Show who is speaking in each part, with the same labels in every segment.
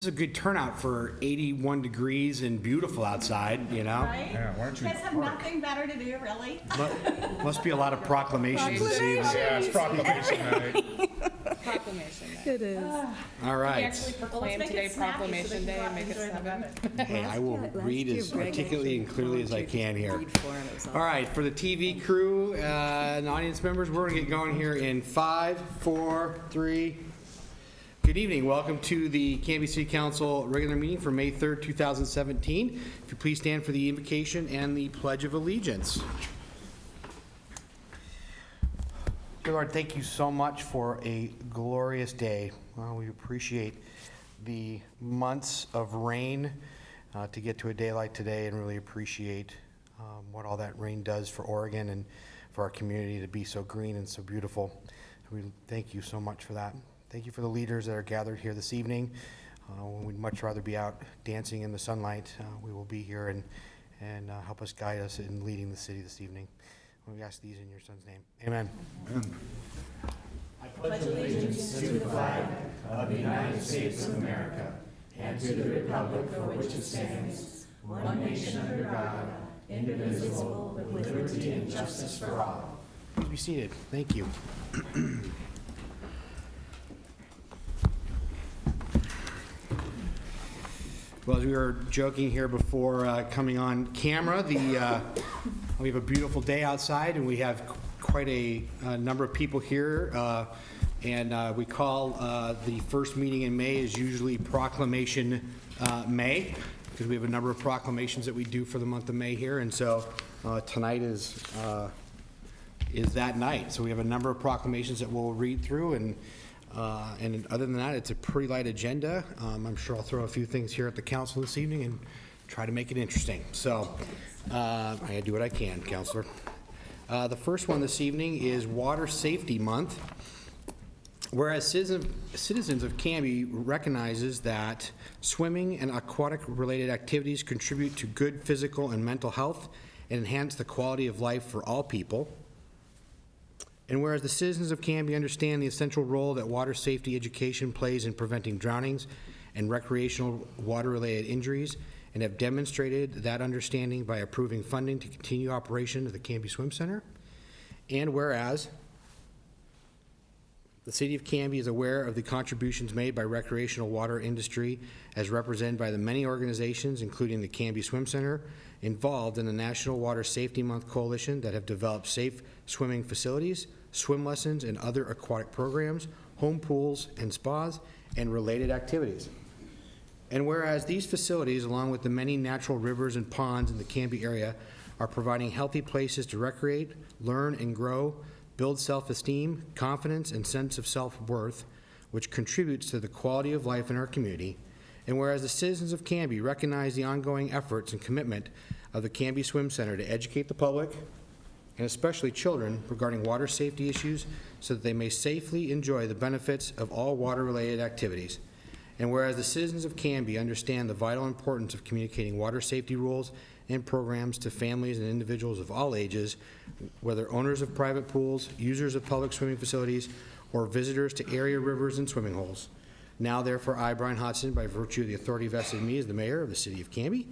Speaker 1: It's a good turnout for 81 degrees and beautiful outside, you know?
Speaker 2: Right?
Speaker 3: Yeah, why don't you
Speaker 2: guys have nothing better to do, really?
Speaker 1: Must be a lot of proclamations this evening.
Speaker 3: Yeah, it's proclamation night.
Speaker 4: Proclamation Day.
Speaker 5: It is.
Speaker 1: All
Speaker 4: We
Speaker 1: right.
Speaker 4: actually proclaim
Speaker 2: make it
Speaker 4: today
Speaker 2: snappy so
Speaker 4: Proclamation
Speaker 2: they
Speaker 4: Day
Speaker 2: can
Speaker 4: and make it
Speaker 2: enjoy the
Speaker 4: 7.
Speaker 2: weather.
Speaker 1: Hey, I will read as articulately and clearly as I can here. All right, for the TV crew and audience members, we're going to get going here in 5, 4, 3. Good evening. Welcome to the Canby City Council regular meeting for May 3rd, 2017. If you please stand for the invocation and the Pledge of Allegiance. Dear Lord, thank you so much for a glorious day. Well, we appreciate the months of rain to get to a day like today, and really appreciate what all that rain does for Oregon and for our community to be so green and so beautiful. We thank you so much for that. Thank you for the leaders that are gathered here this evening. We'd much rather be out dancing in the sunlight. We will be here and help us guide us in leading the city this evening. We ask these in your son's name. Amen.
Speaker 6: I pledge allegiance to the flag of the United States of America and to the republic for which it stands, one nation under God, indivisible, with liberty and justice for all.
Speaker 1: Please be seated. Thank you. Well, as we were joking here before coming on camera, we have a beautiful day outside, and we have quite a number of people here. And we call the first meeting in May is usually Proclamation May, because we have a number of proclamations that we do for the month of May here. And so tonight is that night. So we have a number of proclamations that we'll read through, and other than that, it's a pretty light agenda. I'm sure I'll throw a few things here at the council this evening and try to make it interesting. So I do what I can, Counselor. The first one this evening is Water Safety Month. Whereas citizens of Canby recognizes that swimming and aquatic-related activities contribute to good physical and mental health and enhance the quality of life for all people. And whereas the citizens of Canby understand the essential role that water safety education plays in preventing drownings and recreational water-related injuries, and have demonstrated that understanding by approving funding to continue operation of the Canby Swim Center. And whereas the City of Canby is aware of the contributions made by recreational water industry as represented by the many organizations, including the Canby Swim Center, involved in the National Water Safety Month Coalition that have developed safe swimming facilities, swim lessons, and other aquatic programs, home pools and spas, and related activities. And whereas these facilities, along with the many natural rivers and ponds in the Canby area, are providing healthy places to recreate, learn, and grow, build self-esteem, confidence, and sense of self-worth, which contributes to the quality of life in our community. And whereas the citizens of Canby recognize the ongoing efforts and commitment of the Canby Swim Center to educate the public, and especially children, regarding water safety issues so that they may safely enjoy the benefits of all water-related activities. And whereas the citizens of Canby understand the vital importance of communicating water safety rules and programs to families and individuals of all ages, whether owners of private pools, users of public swimming facilities, or visitors to area rivers and swimming holes. Now, therefore, I, Brian Hodgson, by virtue of the authority vested in me as the mayor of the City of Canby,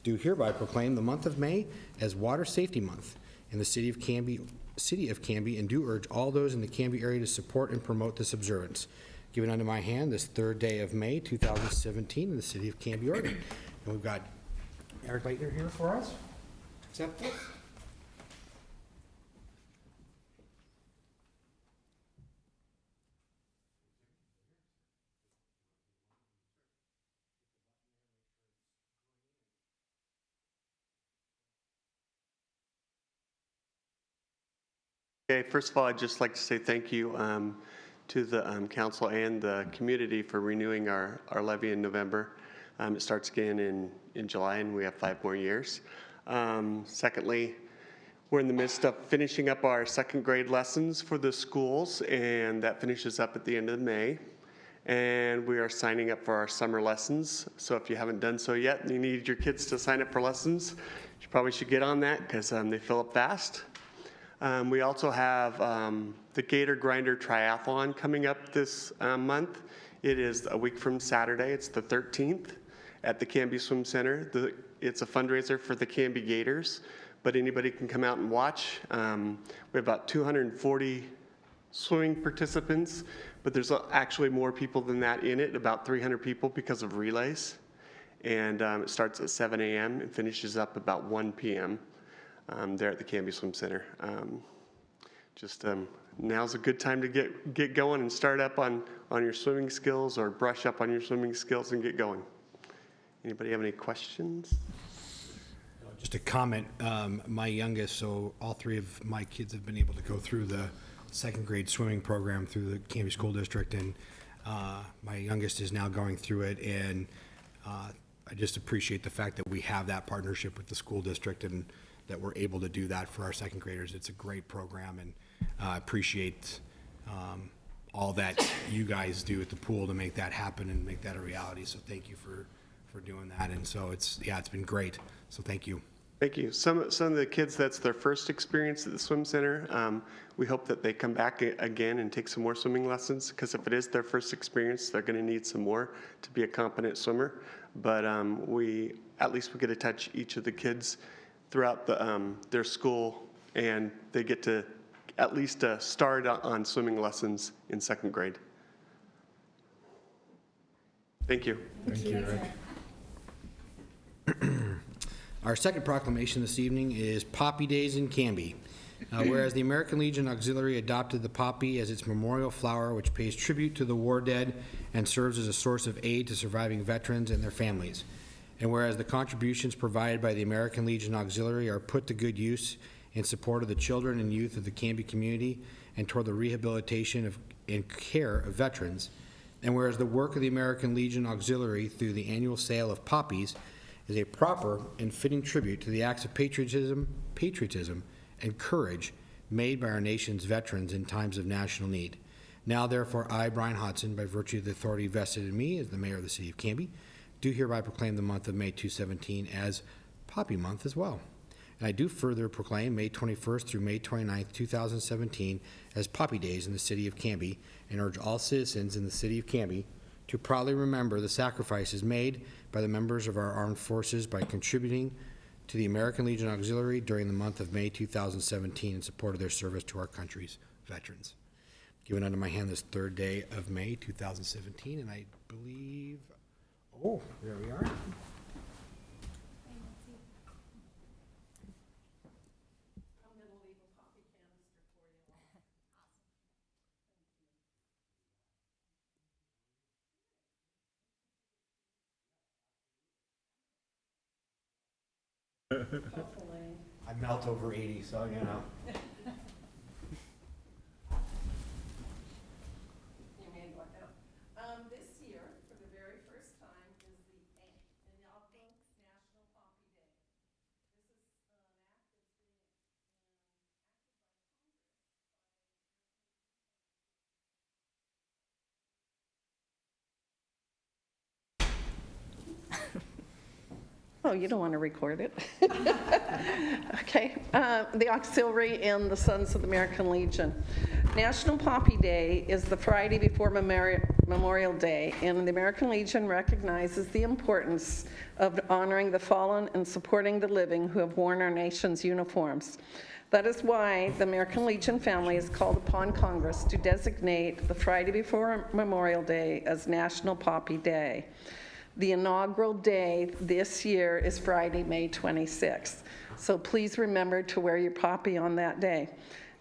Speaker 1: do hereby proclaim the month of May as Water Safety Month in the City of Canby, and do urge all those in the Canby area to support and promote this observance. Given under my hand this third day of May 2017 in the City of Canby, Oregon. And we've got Eric Leitner here for us. Accept this.
Speaker 7: Okay, first of all, I'd just like to say thank you to the council and the community for renewing our levy in November. It starts again in July, and we have 5 more years. Secondly, we're in the midst of finishing up our 2nd grade lessons for the schools, and that finishes up at the end of May. And we are signing up for our summer lessons. So if you haven't done so yet and you need your kids to sign up for lessons, you probably should get on that because they fill up fast. We also have the Gator Grinder Triathlon coming up this month. It is a week from Saturday. It's the 13th at the Canby Swim Center. It's a fundraiser for the Canby Gators, but anybody can come out and watch. We have about 240 swimming participants, but there's actually more people than that in it, about 300 people because of relays. And it starts at 7 a.m. and finishes up about 1 p.m. There at the Canby Swim Center. Now's a good time to get going and start up on your swimming skills, or brush up on your swimming skills and get going. Anybody have any questions?
Speaker 1: Just a comment, my youngest, so all three of my kids have been able to go through the second grade swimming program through the Canby School District, and my youngest is now going through it, and I just appreciate the fact that we have that partnership with the school district and that we're able to do that for our second graders. It's a great program, and I appreciate all that you guys do at the pool to make that happen and make that a reality. So thank you for doing that. And so it's been great. So thank you.
Speaker 7: Thank you. Some of the kids, that's their first experience at the swim center. We hope that they come back again and take some more swimming lessons, because if it is their first experience, they're going to need some more to be a competent swimmer. But we get to touch each of the kids throughout their school, and they get to at least start on swimming lessons in second grade. Thank you.
Speaker 3: Thank you, Rick.
Speaker 1: Our second proclamation this evening is Poppy Days in Canby. Whereas the American Legion Auxiliary adopted the poppy as its memorial flower, which pays tribute to the war dead and serves as a source of aid to surviving veterans and their families. And whereas the contributions provided by the American Legion Auxiliary are put to good use in support of the children and youth of the Canby community and toward the rehabilitation and care of veterans. And whereas the work of the American Legion Auxiliary through the annual sale of poppies is a proper and fitting tribute to the acts of patriotism, and courage made by our nation's veterans in times of national need. Now, therefore, I, Brian Hodson, by virtue of the authority vested in me as the mayor of the city of Canby, do hereby proclaim the month of May 2017 as Poppy Month as well. And I do further proclaim May 21st through May 29th, 2017 as Poppy Days in the city of Canby, and urge all citizens in the city of Canby to proudly remember the sacrifices made by the members of our armed forces by contributing to the American Legion Auxiliary during the month of May 2017 in support of their service to our country's veterans. Given under my hand this third day of May 2017, and I believe, oh, there we are. I melt over 80, so you know.
Speaker 2: You may look it up. This year, for the very first time, is the inaugural National Poppy Day. This is an act that's being Oh, you don't want to record it. Okay. The Auxiliary and the Sons of the American Legion. National Poppy Day is the Friday before Memorial Day, and the American Legion recognizes the importance of honoring the fallen and supporting the living who have worn our nation's uniforms. That is why the American Legion family has called upon Congress to designate the Friday before Memorial Day as National Poppy Day. The inaugural day this year is Friday, May 26th. So please remember to wear your poppy on that day.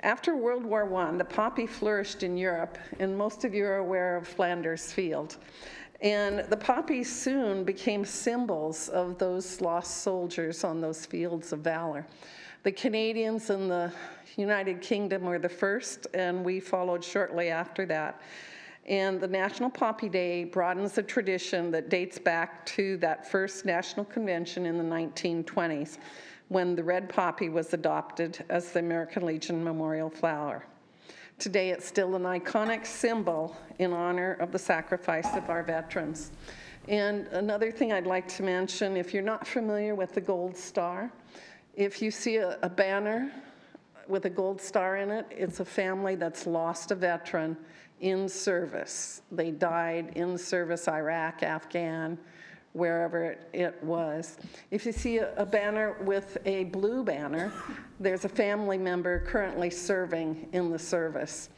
Speaker 2: After World War I, the poppy flourished in Europe, and most of you are aware of Flanders Field. And the poppies soon became symbols of those lost soldiers on those fields of valor. The Canadians and the United Kingdom were the first, and we followed shortly after that. And the National Poppy Day broadens a tradition that dates back to that first national convention in the 1920s, when the red poppy was adopted as the American Legion memorial flower. Today, it's still an iconic symbol in honor of the sacrifice of our veterans. And another thing I'd like to mention, if you're not familiar with the Gold Star, if you see a banner with a gold star in it, it's a family that's lost a veteran in service. They died in service, Iraq, Afghan, wherever it was. If you see a banner with a blue banner, there's a family member currently serving in the service.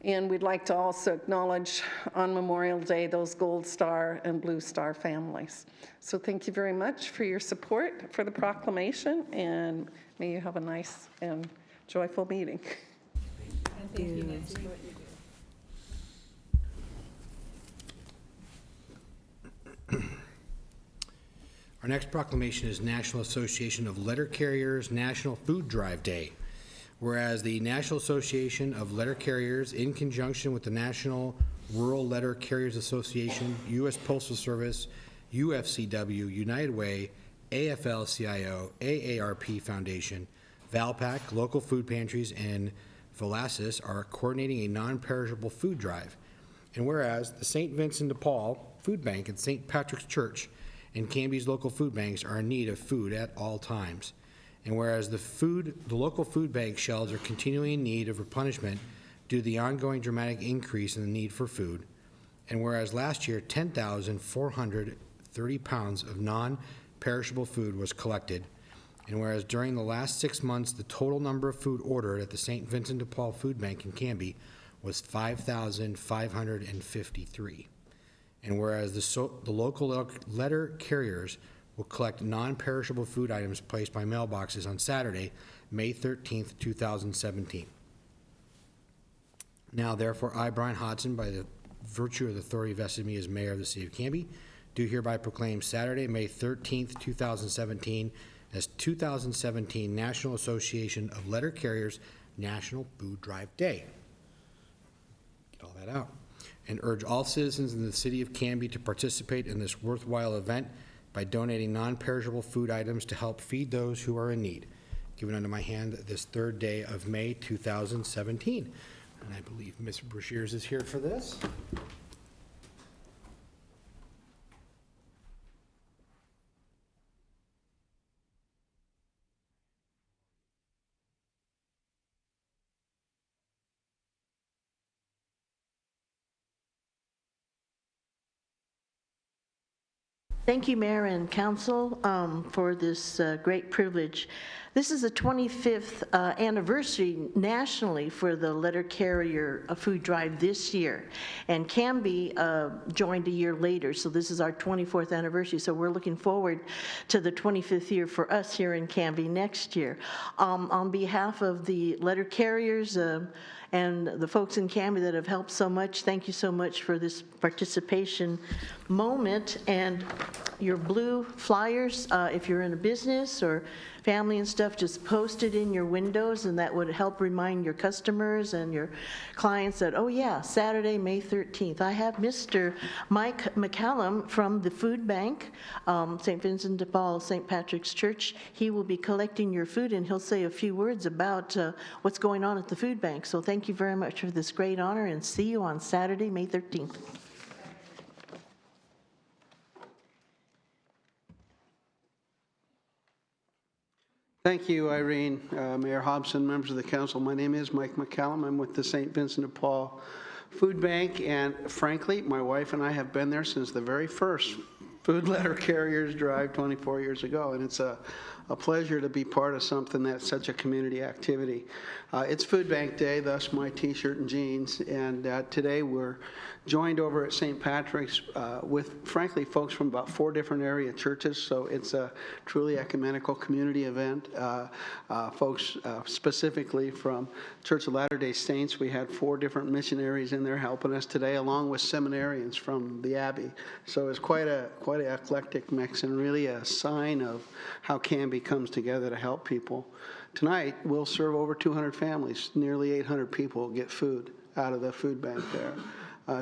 Speaker 2: And we'd like to also acknowledge on Memorial Day those Gold Star and Blue Star families. So thank you very much for your support for the proclamation, and may you have a nice and joyful meeting.
Speaker 4: And thank you, Nancy, for what you do.
Speaker 1: Our next proclamation is National Association of Letter Carriers National Food Drive Day. Whereas the National Association of Letter Carriers, in conjunction with the National Rural Letter Carriers Association, U.S. Postal Service, UFCW, United Way, AFL-CIO, AARP Foundation, Valpak, local food pantries, and Velasas are coordinating a non-perishable food drive. And whereas the St. Vincent de Paul Food Bank and St. Patrick's Church and Canby's local food banks are in need of food at all times. And whereas the local food bank shelves are continually in need of replenishment due to the ongoing dramatic increase in the need for food. And whereas last year, 10,430 pounds of non-perishable food was collected. And whereas during the last 6 months, the total number of food ordered at the St. Vincent de Paul Food Bank in Canby was 5,553. And whereas the local letter carriers will collect non-perishable food items placed by mailboxes on Saturday, May 13th, 2017. Now, therefore, I, Brian Hodson, by the virtue of the authority vested in me as mayor of the city of Canby, do hereby proclaim Saturday, May 13th, 2017 as 2017 National Association of Letter Carriers National Food Drive Day. Get all that out. And urge all citizens in the city of Canby to participate in this worthwhile event by donating non-perishable food items to help feed those who are in need. Given under my hand this third day of May 2017. And I believe Ms. Brashears is here for this.
Speaker 5: Thank you, Mayor and Council, for this great privilege. This is the 25th anniversary nationally for the letter carrier food drive this year. And Canby joined a year later, so this is our 24th anniversary. So we're looking forward to the 25th year for us here in Canby next year. On behalf of the letter carriers, and the folks in Canby that have helped so much, thank you so much for this participation moment. And your blue flyers, if you're in a business or family and stuff, just post it in your windows, and that would help remind your customers and your clients that, oh yeah, Saturday, May 13th. I have Mr. Mike McCallum from the food bank, St. Vincent de Paul, St. Patrick's Church. He will be collecting your food, and he'll say a few words about what's going on at the food bank. So thank you very much for this great honor, and see you on Saturday, May 13th.
Speaker 8: Thank you, Irene, Mayor Hobson, members of the council. My name is Mike McCallum. I'm with the St. Vincent de Paul Food Bank, and frankly, my wife and I have been there since the very first food letter carriers drive 24 years ago, and it's a pleasure to be part of something that's such a community activity. It's Food Bank Day, thus my t-shirt and jeans, and today we're joined over at St. Patrick's with, frankly, folks from about 4 different area churches, so it's a truly ecumenical community event. Folks specifically from Church of Latter-day Saints, we had 4 different missionaries in there helping us today, along with seminarians from the Abbey. So it's quite an eclectic mix, and really a sign of how Canby comes together to help people. Tonight, we'll serve over 200 families. Nearly 800 people get food out of the food bank there.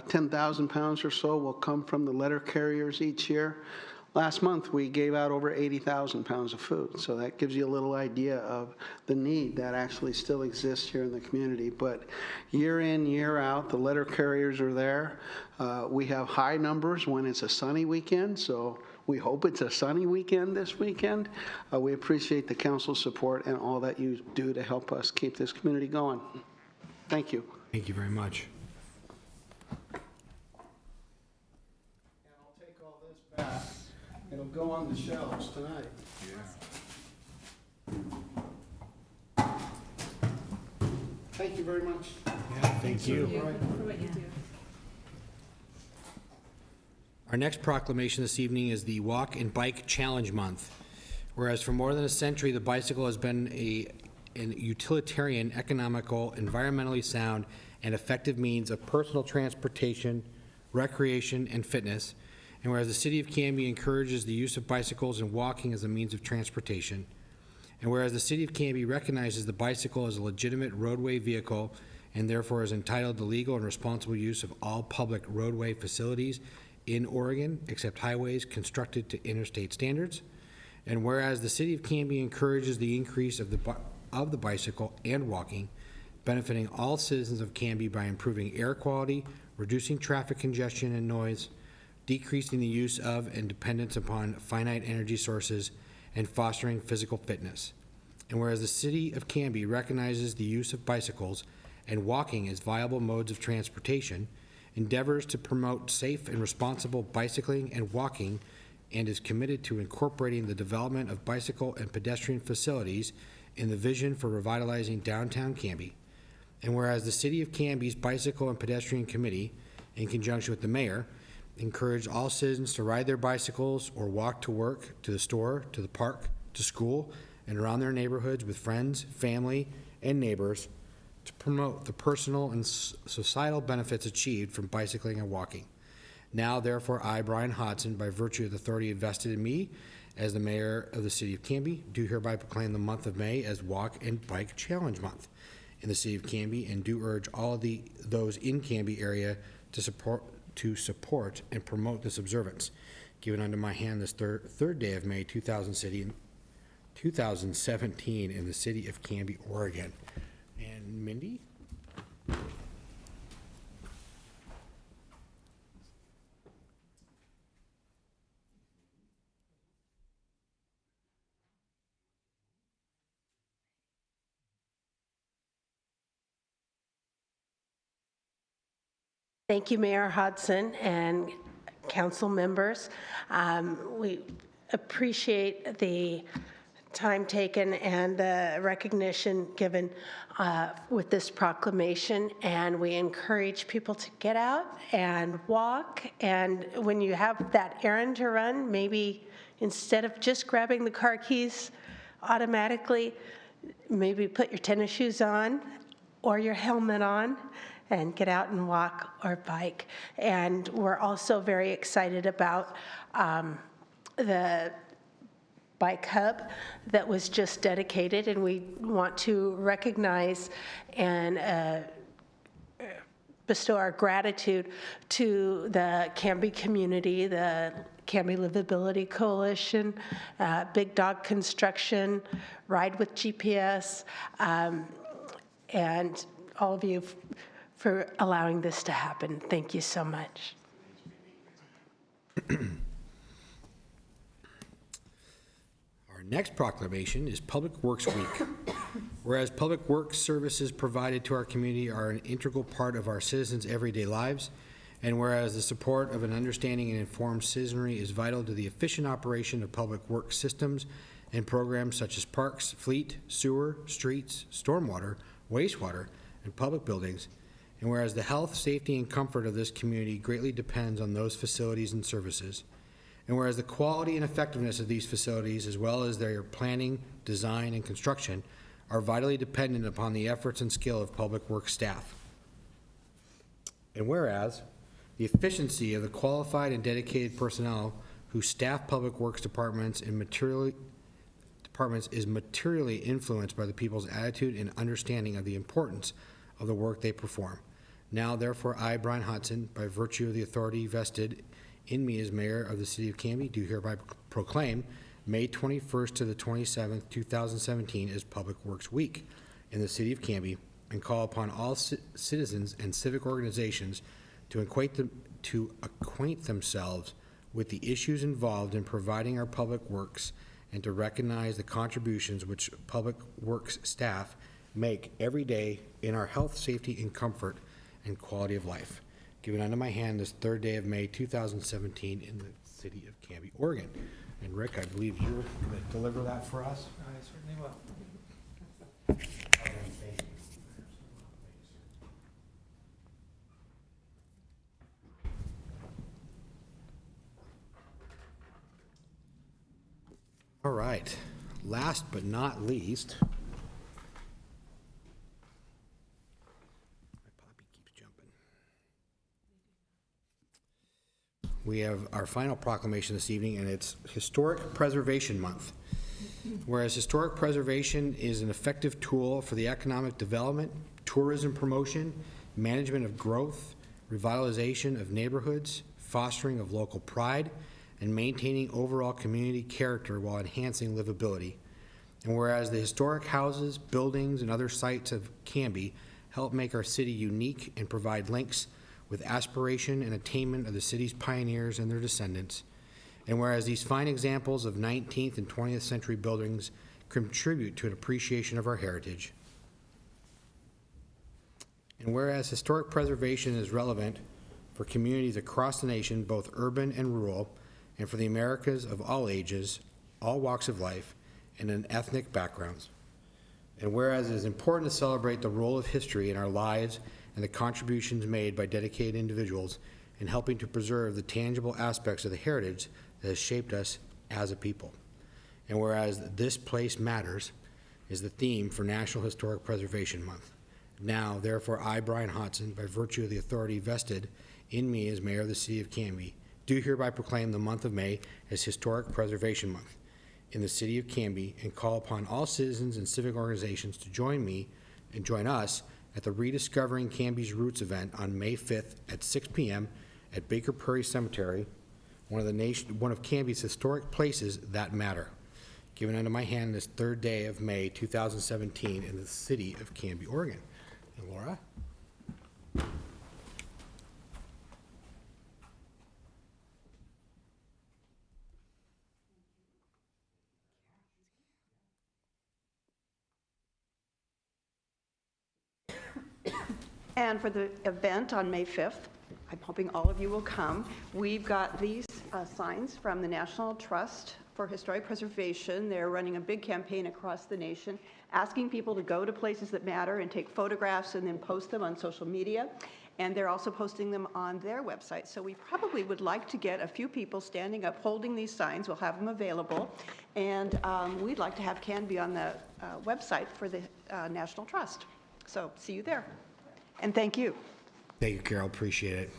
Speaker 8: 10,000 pounds or so will come from the letter carriers each year. Last month, we gave out over 80,000 pounds of food, so that gives you a little idea of the need that actually still exists here in the community. But year in, year out, the letter carriers are there. We have high numbers when it's a sunny weekend, so we hope it's a sunny weekend this weekend. We appreciate the council's support and all that you do to help us keep this community going. Thank you.
Speaker 1: Thank you very much.
Speaker 8: It'll go on the shelves tonight. Thank you very much.
Speaker 1: Thank you.
Speaker 8: All right.
Speaker 4: For what you do.
Speaker 1: Our next proclamation this evening is the Walk and Bike Challenge Month. Whereas for more than a century, the bicycle has been an utilitarian, economical, environmentally sound, and effective means of personal transportation, recreation, and fitness. And whereas the city of Canby encourages the use of bicycles and walking as a means of transportation. And whereas the city of Canby recognizes the bicycle as a legitimate roadway vehicle and therefore is entitled to legal and responsible use of all public roadway facilities in Oregon, except highways constructed to interstate standards. And whereas the city of Canby encourages the increase of the bicycle and walking, benefiting all citizens of Canby by improving air quality, reducing traffic congestion and noise, decreasing the use of and dependence upon finite energy sources, and fostering physical fitness. And whereas the city of Canby recognizes the use of bicycles and walking as viable modes of transportation, endeavors to promote safe and responsible bicycling and walking, and is committed to incorporating the development of bicycle and pedestrian facilities in the vision for revitalizing downtown Canby. And whereas the City of Canby's Bicycle and Pedestrian Committee, in conjunction with the mayor, encourage all citizens to ride their bicycles or walk to work, to the store, to the park, to school, and around their neighborhoods with friends, family, and neighbors to promote the personal and societal benefits achieved from bicycling and walking. Now, therefore, I, Brian Hodson, by virtue of the authority invested in me as the mayor of the city of Canby, do hereby proclaim the month of May as Walk and Bike Challenge Month in the city of Canby, and do urge all of those in Canby area to support and promote this observance. Given unto my hand this third day of May 2017 in the city of Canby, Oregon. And Mindy?
Speaker 9: Thank you, Mayor Hodson and council members. We appreciate the time taken and the recognition given with this proclamation, and we encourage people to get out and walk, and when you have that errand to run, maybe instead of just grabbing the car keys automatically, maybe put your tennis shoes on or your helmet on and get out and walk or bike. And we're also very excited about the bike hub that was just dedicated, and we want to recognize and bestow our gratitude to the Canby community, the Canby Livability Coalition, Big Dog Construction, Ride with GPS, and all of you for allowing this to happen. Thank you so much.
Speaker 1: Our next proclamation is Public Works Week. Whereas public works services provided to our community are an integral part of our citizens' everyday lives, and whereas the support of an understanding and informed citizenry is vital to the efficient operation of public works systems and programs such as parks, fleet, sewer, streets, stormwater, wastewater, and public buildings, and whereas the health, safety, and comfort of this community greatly depends on those facilities and services, and whereas the quality and effectiveness of these facilities, as well as their planning, design, and construction, are vitally dependent upon the efforts and skill of public works staff. And whereas the efficiency of the qualified and dedicated personnel who staff public works departments is materially influenced by the people's attitude and understanding of the importance of the work they perform. Now, therefore, I, Brian Hodson, by virtue of the authority vested in me as mayor of the city of Canby, do hereby proclaim May 21st to the 27th, 2017 as Public Works Week in the city of Canby, and call upon all citizens and civic organizations to acquaint themselves with the issues involved in providing our public works and to recognize the contributions which public works staff make every day in our health, safety, and comfort and quality of life. Given unto my hand this third day of May 2017 in the city of Canby, Oregon. And Rick, I believe you're going to deliver that for us?
Speaker 3: I certainly will.
Speaker 1: All right, last but not least, my puppy keeps jumping. We have our final proclamation this evening, and it's Historic Preservation Month. Whereas historic preservation is an effective tool for the economic development, tourism promotion, management of growth, revitalization of neighborhoods, fostering of local pride, and maintaining overall community character while enhancing livability. And whereas the historic houses, buildings, and other sites of Canby help make our city unique and provide links with aspiration and attainment of the city's pioneers and their descendants. And whereas these fine examples of 19th and 20th century buildings contribute to an appreciation of our heritage. And whereas historic preservation is relevant for communities across the nation, both urban and rural, and for the Americas of all ages, all walks of life, and in ethnic backgrounds. And whereas it is important to celebrate the role of history in our lives and the contributions made by dedicated individuals in helping to preserve the tangible aspects of the heritage that has shaped us as a people. And whereas This Place Matters is the theme for National Historic Preservation Month. Now, therefore, I, Brian Hodson, by virtue of the authority vested in me as mayor of the city of Canby, do hereby proclaim the month of May as Historic Preservation Month in the city of Canby and call upon all citizens and civic organizations to join me and join us at the Rediscovering Canby's Roots event on May 5th at 6 p.m. at Baker Prairie Cemetery, one of Canby's historic places that matter. Given under my hand this 3rd day of May 2017 in the city of Canby, Oregon. And Laura?
Speaker 10: And for the event on May 5th, I'm hoping all of you will come. We've got these signs from the National Trust for Historic Preservation. They're running a big campaign across the nation, asking people to go to places that matter and take photographs and then post them on social media. And they're also posting them on their website. So we probably would like to get a few people standing up holding these signs. We'll have them available. And we'd like to have Canby on the website for the National Trust. So see you there. And thank you.
Speaker 1: Thank you, Carol. Appreciate it.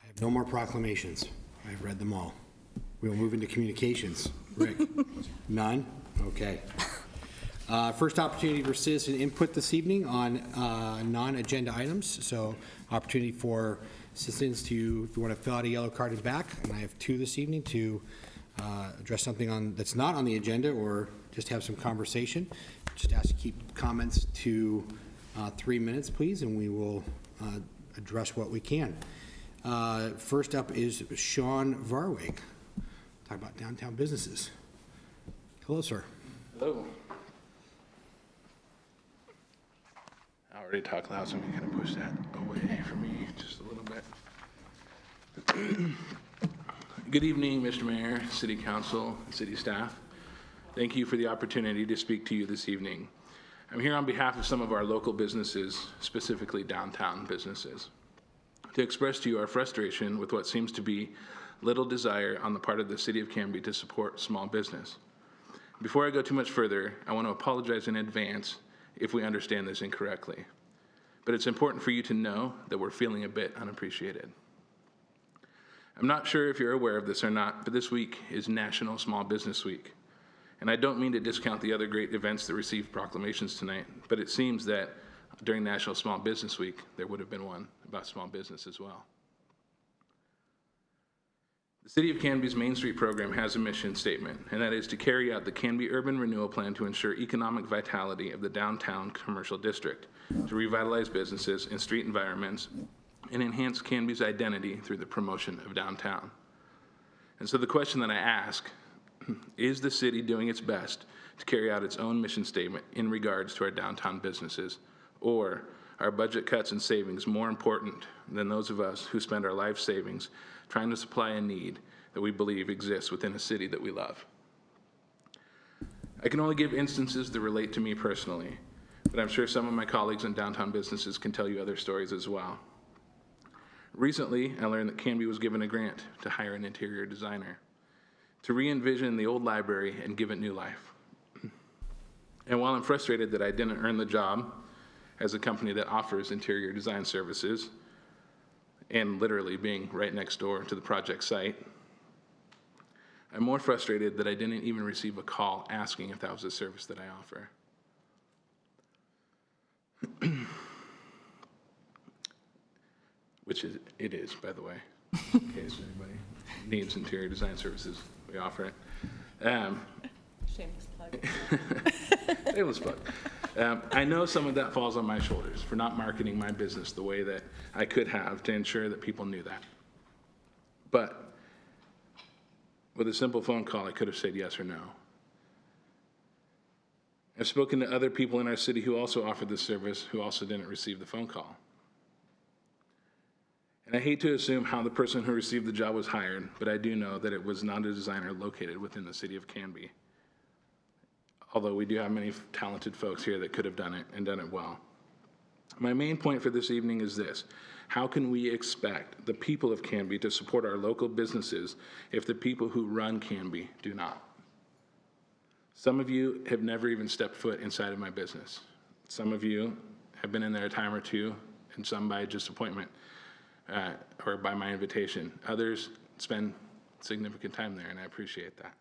Speaker 1: I have no more proclamations. I've read them all. We will move into communications. Rick? None? Okay. First opportunity for citizen input this evening on non-agenda items. So opportunity for citizens to, if you want to fill out a yellow card and back, and I have 2 this evening to address something that's not on the agenda or just have some conversation. Just ask to keep comments to 3 minutes, please, and we will address what we can. First up is Sean Varwig. Talk about downtown businesses. Hello, sir.
Speaker 3: Hello. I already talk loud, so I'm going to push that away from me just a little bit. Good evening, Mr. Mayor, City Council, and City staff. Thank you for the opportunity to speak to you this evening. I'm here on behalf of some of our local businesses, specifically downtown businesses, to express to you our frustration with what seems to be little desire on the part of the City of Canby to support small business. Before I go too much further, I want to apologize in advance if we understand this incorrectly. But it's important for you to know that we're feeling a bit unappreciated. I'm not sure if you're aware of this or not, but this week is National Small Business Week. And I don't mean to discount the other great events that received proclamations tonight, but it seems that during National Small Business Week, there would have been one about small business as well. The City of Canby's Main Street program has a mission statement, and that is to carry out the Canby Urban Renewal Plan to ensure economic vitality of the downtown commercial district, to revitalize businesses and street environments, and enhance Canby's identity through the promotion of downtown. And so the question that I ask, is the city doing its best to carry out its own mission statement in regards to our downtown businesses, or are budget cuts and savings more important than those of us who spend our life savings trying to supply a need that we believe exists within a city that we love? I can only give instances that relate to me personally, but I'm sure some of my colleagues in downtown businesses can tell you other stories as well. Recently, I learned that Canby was given a grant to hire an interior designer to re-envision the old library and give it new life. And while I'm frustrated that I didn't earn the job as a company that offers interior design services, and literally being right next door to the project site, I'm more frustrated that I didn't even receive a call asking if that was a service that I offer. Which it is, by the way, in case anybody needs interior design services, we offer it.
Speaker 4: Shameless plug.
Speaker 3: Shameless plug. I know some of that falls on my shoulders for not marketing my business the way that I could have to ensure that people knew that. But with a simple phone call, I could have said yes or no. I've spoken to other people in our city who also offered this service who also didn't receive the phone call. And I hate to assume how the person who received the job was hired, but I do know that it was not a designer located within the city of Canby. Although we do have many talented folks here that could have done it and done it well. My main point for this evening is this: how can we expect the people of Canby to support our local businesses if the people who run Canby do not? Some of you have never even stepped foot inside of my business. Some of you have been in there a time or two, and some by disappointment or by my invitation. Others spend significant time there, and I appreciate that.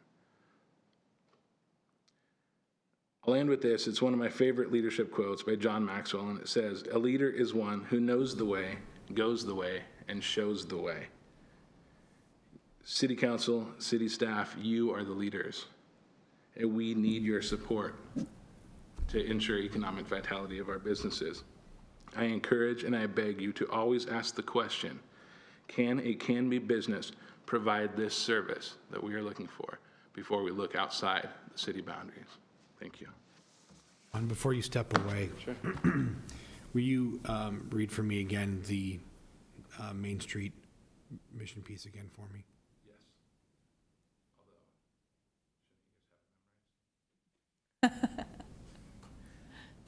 Speaker 3: I'll end with this. It's one of my favorite leadership quotes by John Maxwell, and it says, "A leader is one who knows the way, goes the way, and shows the way." City council, city staff, you are the leaders, and we need your support to ensure economic vitality of our businesses. I encourage and I beg you to always ask the question, can a Canby business provide this service that we are looking for before we look outside the city boundaries? Thank you.
Speaker 1: And before you step away,
Speaker 3: Sure.
Speaker 1: will you read for me again the Main Street mission piece again for me?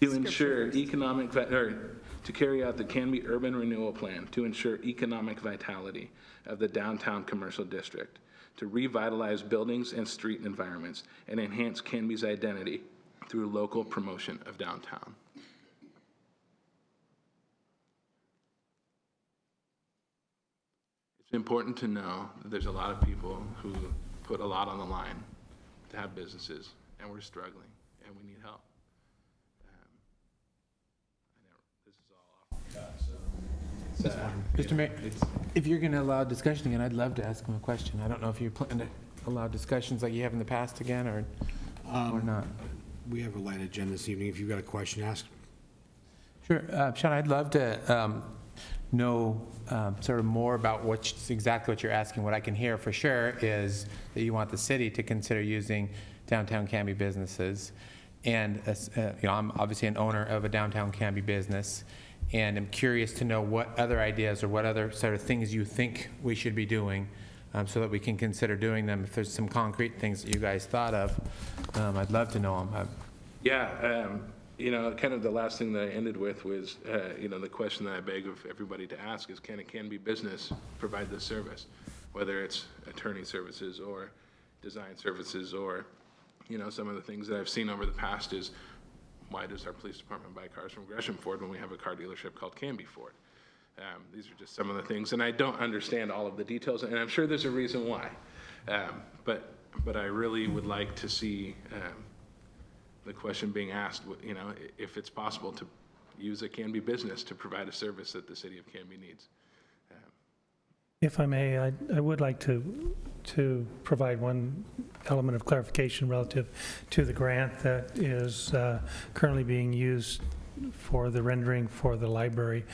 Speaker 3: To ensure economic, to carry out the Canby Urban Renewal Plan, to ensure economic vitality of the downtown commercial district, to revitalize buildings and street environments, and enhance Canby's identity through local promotion of downtown. It's important to know that there's a lot of people who put a lot on the line to have businesses, and we're struggling, and we need help. This is all off the cuff, so.
Speaker 11: Mr. Mayor, if you're going to allow discussion again, I'd love to ask him a question. I don't know if you plan to allow discussions like you have in the past again, or not.
Speaker 1: We have a light agenda this evening. If you've got a question, ask.
Speaker 11: Sure. Sean, I'd love to know sort of more about exactly what you're asking. What I can hear for sure is that you want the city to consider using downtown Canby businesses. And I'm obviously an owner of a downtown Canby business, and I'm curious to know what other ideas or what other sort of things you think we should be doing so that we can consider doing them. If there's some concrete things that you guys thought of, I'd love to know them.
Speaker 3: Kind of the last thing that I ended with was, the question that I beg of everybody to ask is, can a Canby business provide this service? Whether it's attorney services or design services or, some of the things that I've seen over the past is, why does our police department buy cars from Gresham Ford when we have a car dealership called Canby Ford? These are just some of the things, and I don't understand all of the details, and I'm sure there's a reason why. But I really would like to see the question being asked, if it's possible to use a Canby business to provide a service that the city of Canby needs.
Speaker 12: If I may, I would like to provide one element of clarification relative to the grant that is currently being used for the rendering for the library.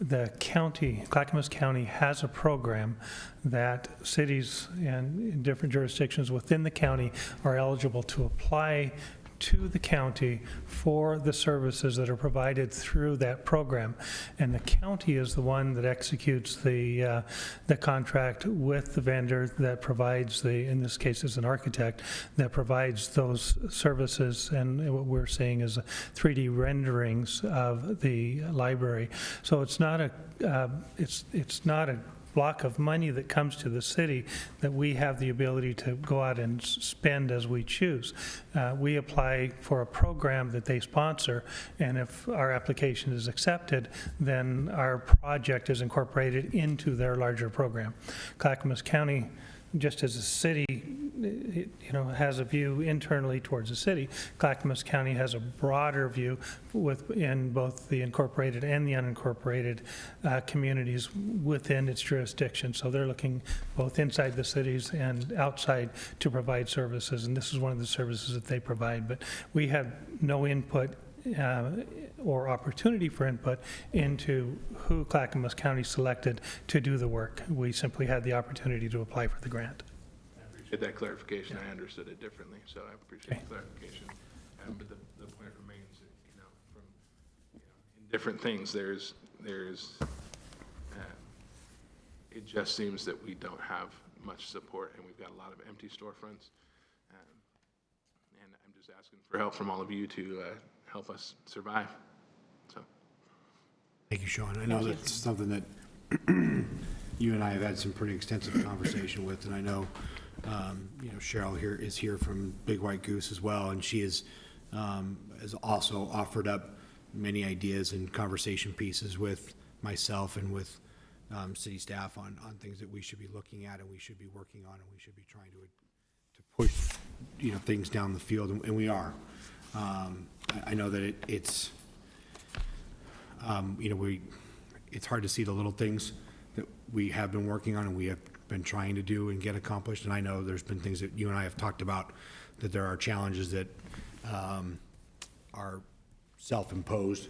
Speaker 12: The county, Clackamas County, has a program that cities and in different jurisdictions within the county are eligible to apply to the county for the services that are provided through that program. And the county is the one that executes the contract with the vendor that provides in this case is an architect, that provides those services. And what we're seeing is 3D renderings of the library. So it's not a block of money that comes to the city that we have the ability to go out and spend as we choose. We apply for a program that they sponsor, and if our application is accepted, then our project is incorporated into their larger program. Clackamas County, just as a city, has a view internally towards the city. Clackamas County has a broader view in both the incorporated and the unincorporated communities within its jurisdiction. So they're looking both inside the cities and outside to provide services, and this is one of the services that they provide. But we have no input or opportunity for input into who Clackamas County selected to do the work. We simply had the opportunity to apply for the grant.
Speaker 3: I appreciate that clarification. I understood it differently, so I appreciate the clarification. But the point remains that, in different things, it just seems that we don't have much support, and we've got a lot of empty storefronts. And I'm just asking for help from all of you to help us survive. So,
Speaker 1: Thank you, Sean. I know that's something that you and I have had some pretty extensive conversation with, and I know, Cheryl is here from Big White Goose as well, and she has also offered up many ideas and conversation pieces with myself and with city staff on things that we should be looking at and we should be working on and we should be trying to push, things down the field, and we are. I know that it's hard to see the little things that we have been working on and we have been trying to do and get accomplished. And I know there's been things that you and I have talked about, that there are challenges that are self-imposed,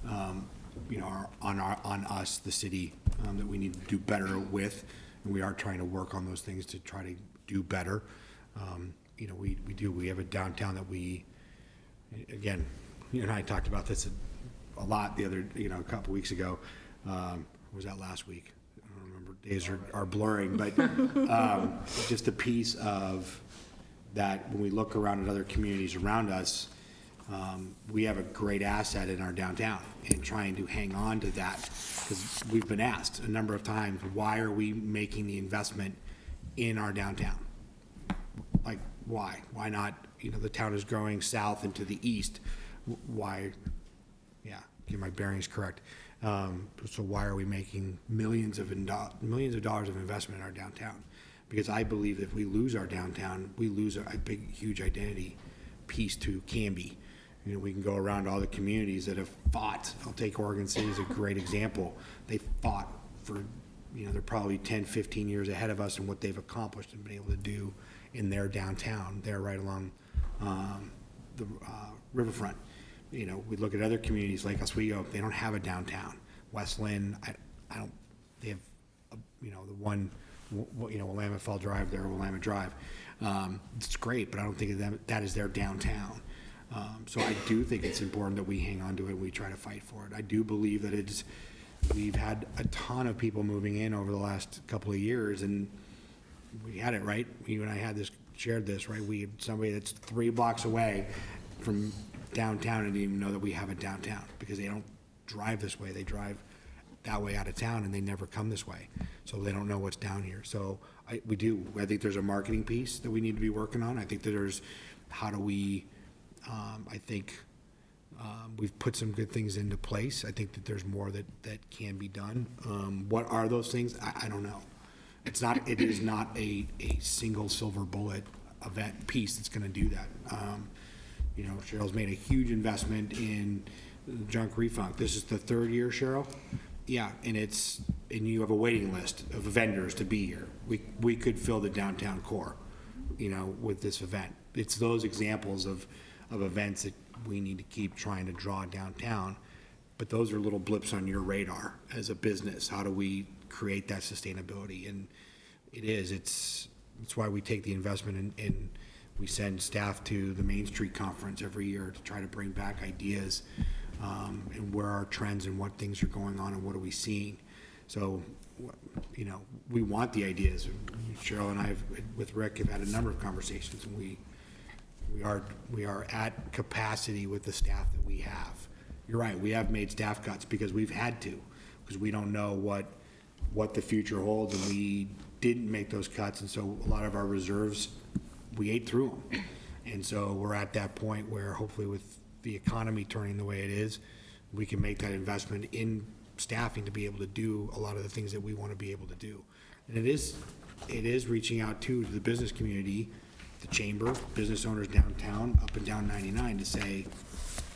Speaker 1: are on us, the city, that we need to do better with. And we are trying to work on those things to try to do better. We have a downtown that again, you and I talked about this a lot a couple weeks ago. Was that last week? I don't remember. Days are blurring, but just a piece of that when we look around at other communities around us, we have a great asset in our downtown and trying to hang on to that, because we've been asked a number of times, why are we making the investment in our downtown? Like, why? Why not? The town is growing south and to the east. Why? Yeah, get my bearings correct. So why are we making millions of dollars of investment in our downtown? Because I believe if we lose our downtown, we lose a big, huge identity piece to Canby. We can go around all the communities that have fought. I'll take Oregon City as a great example. They fought for, they're probably 10, 15 years ahead of us in what they've accomplished and been able to do in their downtown. They're right along the riverfront. We look at other communities like Oswego, they don't have a downtown. West Lynn, they have, the one, Willamette Fall Drive there, Willamette Drive. It's great, but I don't think of them, that is their downtown. So I do think it's important that we hang on to it and we try to fight for it. I do believe that we've had a ton of people moving in over the last couple of years, and we had it, right? You and I shared this, right? We had somebody that's 3 blocks away from downtown and didn't even know that we have a downtown, because they don't drive this way. They drive that way out of town and they never come this way. So they don't know what's down here. So I think there's a marketing piece that we need to be working on. I think that there's, how do we, we've put some good things into place. I think that there's more that can be done. What are those things? I don't know. It is not a single silver bullet event piece that's going to do that. Cheryl's made a huge investment in junk refund. This is the 3rd year, Cheryl? Yeah, and you have a waiting list of vendors to be here. We could fill the downtown core, with this event. It's those examples of events that we need to keep trying to draw downtown, but those are little blips on your radar as a business. How do we create that sustainability? And it's why we take the investment in We send staff to the Main Street Conference every year to try to bring back ideas and where are trends and what things are going on and what are we seeing. So, you know, we want the ideas. Cheryl and I, with Rick, have had a number of conversations, and we are at capacity with the staff that we have. You're right, we have made staff cuts because we've had to, because we don't know what the future holds, and we didn't make those cuts, and so a lot of our reserves, we ate through them. And so we're at that point where hopefully with the economy turning the way it is, we can make that investment in staffing to be able to do a lot of the things that we want to be able to do. And it is reaching out to the business community, the chamber, business owners downtown, up and down 99, to say,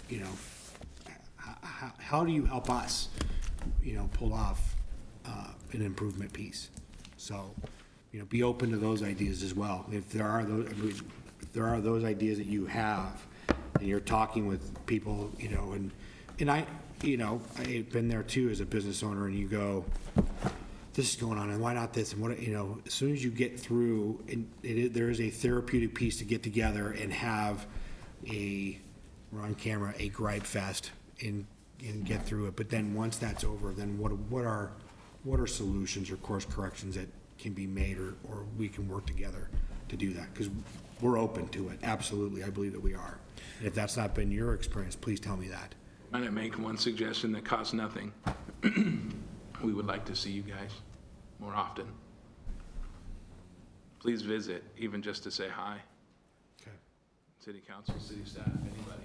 Speaker 1: you know, how do you help us, you know, pull off an improvement piece? So, you know, be open to those ideas as well. If there are those, I mean, if there are those ideas that you have, and you're talking with people, you know, and I, you know, I've been there too as a business owner, and you go, this is going on, and why not this, and what, you know, as soon as you get through, and there is a therapeutic piece to get together and have we're on camera, a gripe fest, and get through it. But then once that's over, then what are solutions or course corrections that can be made, or we can work together to do that? Because we're open to it, absolutely. I believe that we are. And if that's not been your experience, please tell me that.
Speaker 3: Might I make one suggestion that costs nothing? We would like to see you guys more often. Please visit, even just to say hi.
Speaker 1: Okay.
Speaker 3: City council, city staff, anybody.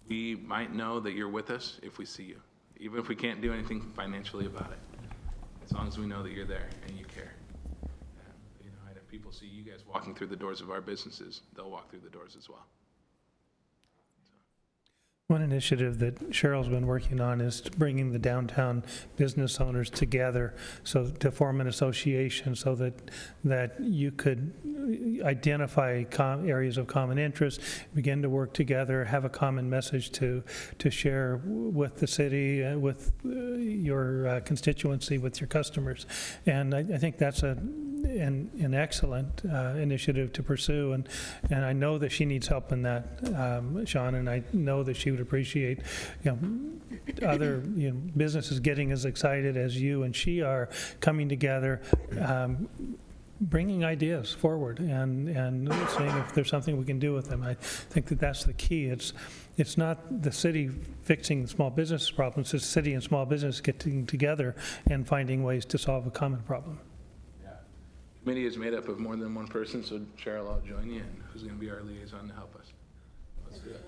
Speaker 3: We might know that you're with us if we see you, even if we can't do anything financially about it. As long as we know that you're there and you care. You know, and if people see you guys walking through the doors of our businesses, they'll walk through the doors as well.
Speaker 12: One initiative that Cheryl's been working on is bringing the downtown business owners together, so to form an association, so that you could identify areas of common interest, begin to work together, have a common message to share with the city, with your constituency, with your customers. And I think that's an excellent initiative to pursue, and I know that she needs help in that, Sean, and I know that she would appreciate, you know, other businesses getting as excited as you and she are, coming together, bringing ideas forward, and seeing if there's something we can do with them. I think that that's the key. It's not the city fixing small business problems, it's the city and small business getting together and finding ways to solve a common problem.
Speaker 3: Committee is made up of more than one person, so Cheryl, I'll join you, and who's going to be our liaison to help us? Let's do it.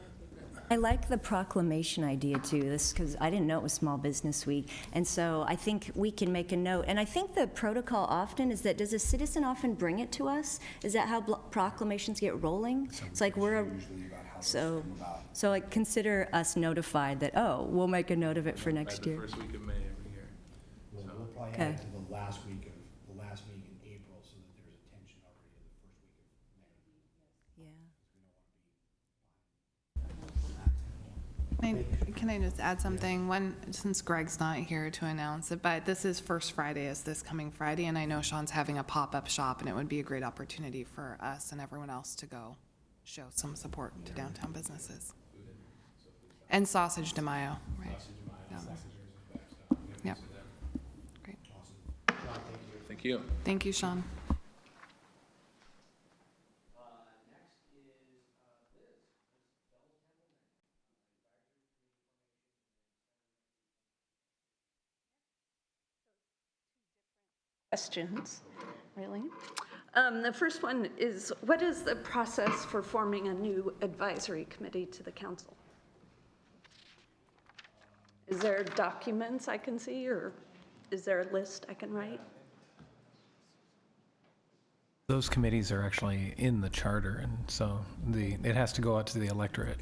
Speaker 13: I like the proclamation idea too, because I didn't know it was Small Business Week. And so I think we can make a note. And I think the protocol often is that, does a citizen often bring it to us? Is that how proclamations get rolling? It's like so like consider us notified that, oh, we'll make a note of it for next year.
Speaker 3: The first week of May every year.
Speaker 1: We'll probably add it to the last week in April, so that there's attention already to the first week of May.
Speaker 13: Yeah.
Speaker 4: Can I just add something? Since Greg's not here to announce it, but this is First Friday, is this coming Friday, and I know Sean's having a pop-up shop, and it would be a great opportunity for us and everyone else to go show some support to downtown businesses. And Sausage de Mayo, right? Yep. Great.
Speaker 3: Thank you.
Speaker 4: Thank you, Sean.
Speaker 2: Questions, really? The first one is, what is the process for forming a new advisory committee to the council? Is there documents I can see, or is there a list I can write?
Speaker 14: Those committees are actually in the charter, and so it has to go out to the electorate.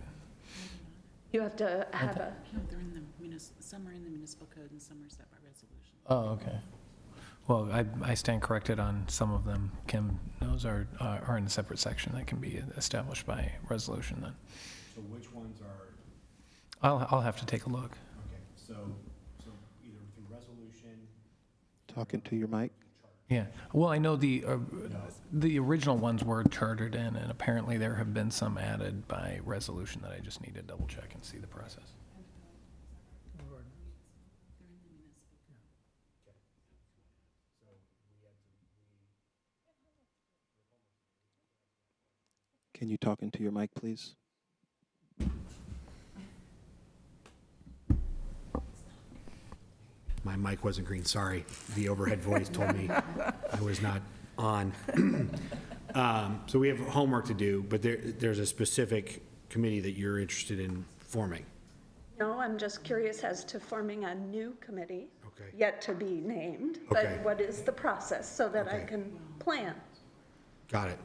Speaker 2: You have to have a...
Speaker 15: No, they're in the some are in the municipal code and some are set by resolution.
Speaker 14: Oh, okay. Well, I stand corrected on some of them. Kim, those are in a separate section that can be established by resolution then.
Speaker 1: So which ones are?
Speaker 14: I'll have to take a look.
Speaker 1: Okay, so either through resolution.
Speaker 6: Talking to your mic.
Speaker 14: Yeah, well, I know the original ones were chartered in, and apparently there have been some added by resolution that I just need to double check and see the process.
Speaker 6: Can you talk into your mic, please?
Speaker 1: My mic wasn't green, sorry. The overhead voice told me I was not on. So we have homework to do, but there's a specific committee that you're interested in forming.
Speaker 10: No, I'm just curious as to forming a new committee,
Speaker 1: Okay.
Speaker 10: yet to be named.
Speaker 1: Okay.
Speaker 10: But what is the process so that I
Speaker 1: Okay.
Speaker 10: can plan?
Speaker 1: Got it.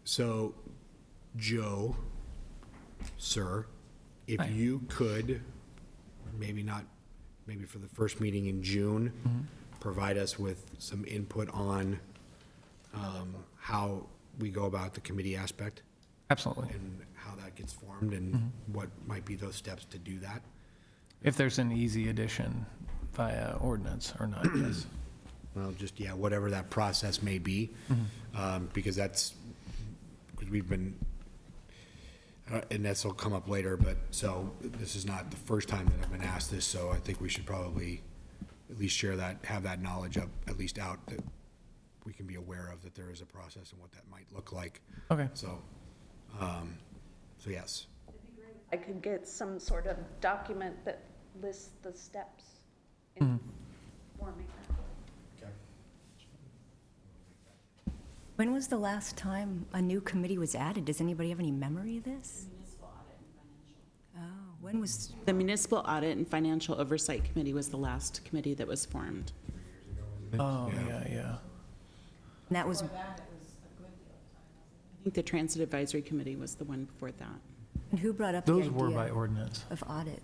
Speaker 1: So, Joe, sir, if you could, maybe for the first meeting in June, provide us with some input on how we go about the committee aspect
Speaker 14: Absolutely.
Speaker 1: and how that gets formed and what might be those steps to do that.
Speaker 14: If there's an easy addition via ordinance or not, yes.
Speaker 1: Well, just, yeah, whatever that process may be, because we've been, and this will come up later, but, so, this is not the first time that I've been asked this, so I think we should probably at least share that, have that knowledge up, at least out, that we can be aware of that there is a process and what that might look like.
Speaker 14: Okay.
Speaker 1: So, yes.
Speaker 10: I could get some sort of document that lists the steps in forming that.
Speaker 13: When was the last time a new committee was added? Does anybody have any memory of this? Oh, when was,
Speaker 15: The Municipal Audit and Financial Oversight Committee was the last committee that was formed.
Speaker 14: Oh, yeah.
Speaker 13: and that was,
Speaker 15: I think the Transit Advisory Committee was the one before that.
Speaker 13: and who brought up the
Speaker 14: Those were by
Speaker 13: idea
Speaker 14: ordinance.
Speaker 13: of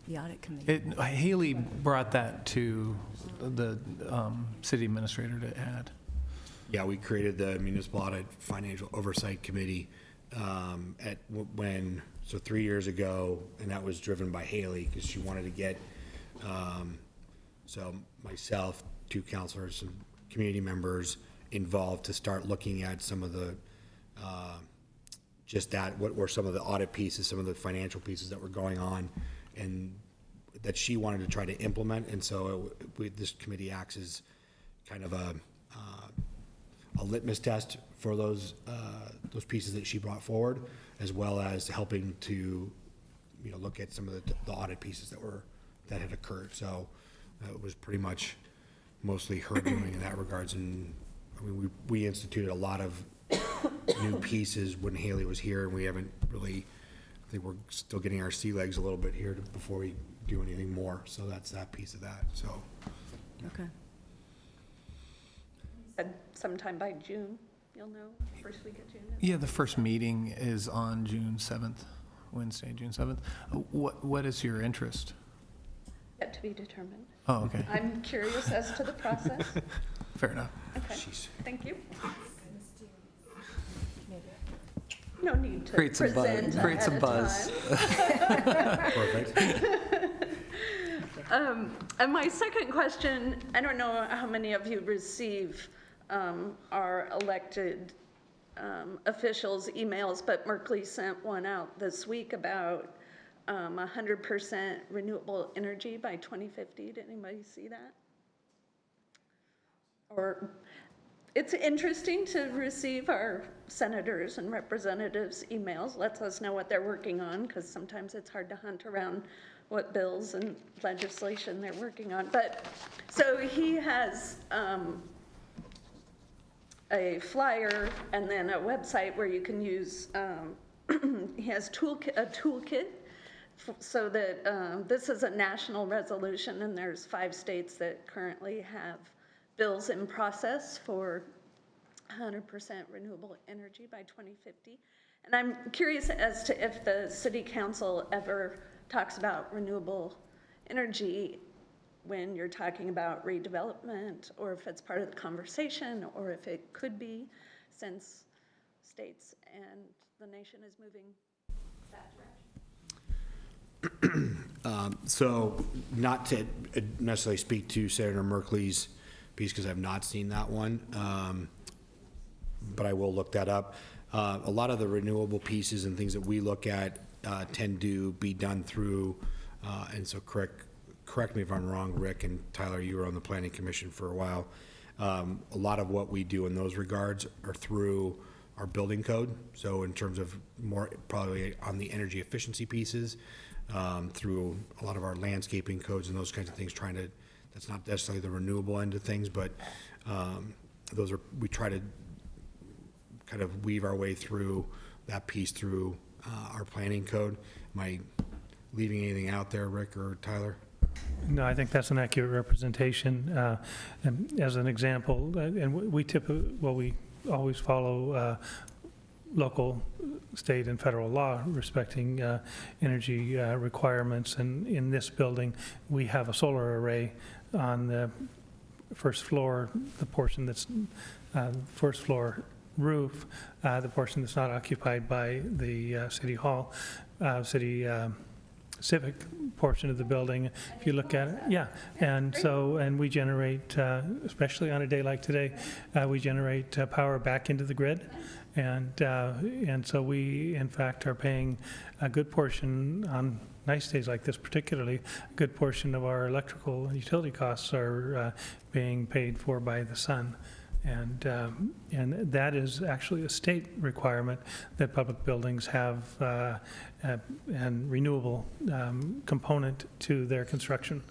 Speaker 13: the audit committee?
Speaker 14: Haley brought that to the city administrator to add.
Speaker 1: Yeah, we created the Municipal Audit Financial Oversight Committee so 3 years ago, and that was driven by Haley, because she wanted to get, so myself, 2 counselors, some community members involved to start looking at some of the, what were some of the audit pieces, some of the financial pieces that were going on, and that she wanted to try to implement, and so this committee acts as kind of a litmus test for those pieces that she brought forward, as well as helping to, look at some of the audit pieces that had occurred. So it was pretty much mostly her doing in that regards. And I mean, we instituted a lot of new pieces when Haley was here, and we haven't really, I think we're still getting our sea legs a little bit here before we do anything more. So that's that piece of that, so.
Speaker 13: Okay.
Speaker 10: Said sometime by June, you'll know, first week of June.
Speaker 14: Yeah, the first meeting is on June 7th, Wednesday, June 7th. What is your interest?
Speaker 10: Yet to be determined.
Speaker 14: Oh, okay.
Speaker 10: I'm curious as to the process.
Speaker 14: Fair enough.
Speaker 10: Okay, thank you. No need to
Speaker 14: Create some buzz.
Speaker 10: present
Speaker 14: Create some
Speaker 10: ahead of
Speaker 14: buzz.
Speaker 10: time.
Speaker 1: Perfect.
Speaker 10: And my second question, I don't know how many of you receive our elected officials' emails, but Merkley sent one out this week about 100% renewable energy by 2050. Did anybody see that? Or it's interesting to receive our senators and representatives' emails. Lets us know what they're working on, because sometimes it's hard to hunt around what bills and legislation they're working on. But, so he has a flyer and then a website where you can use, he has a toolkit so that this is a national resolution, and there's 5 states that currently have bills in process for 100% renewable energy by 2050. And I'm curious as to if the city council ever talks about renewable energy when you're talking about redevelopment, or if it's part of the conversation, or if it could be, since states and the nation is moving that direction.
Speaker 1: So not to necessarily speak to Senator Merkley's piece because I've not seen that one. But I will look that up. A lot of the renewable pieces and things that we look at tend to be done through, and so correct me if I'm wrong, Rick and Tyler, you were on the Planning Commission for a while. A lot of what we do in those regards are through our building code. So in terms of more probably on the energy efficiency pieces, through a lot of our landscaping codes and those kinds of things, that's not necessarily the renewable end of things, but we try to kind of weave our way through that piece through our planning code. Am I leaving anything out there, Rick or Tyler?
Speaker 12: No, I think that's an accurate representation. And as an example, and we always follow local, state, and federal law respecting energy requirements. And in this building, we have a solar array on the first floor, the portion that's first floor roof, the portion that's not occupied by the city hall, civic portion of the building. If you look at it, yeah. And we generate, especially on a day like today, we generate power back into the grid. And so we, in fact, are paying a good portion on nice days like this, particularly a good portion of our electrical and utility costs are being paid for by the sun. And that is actually a state requirement that public buildings have and renewable component to their construction.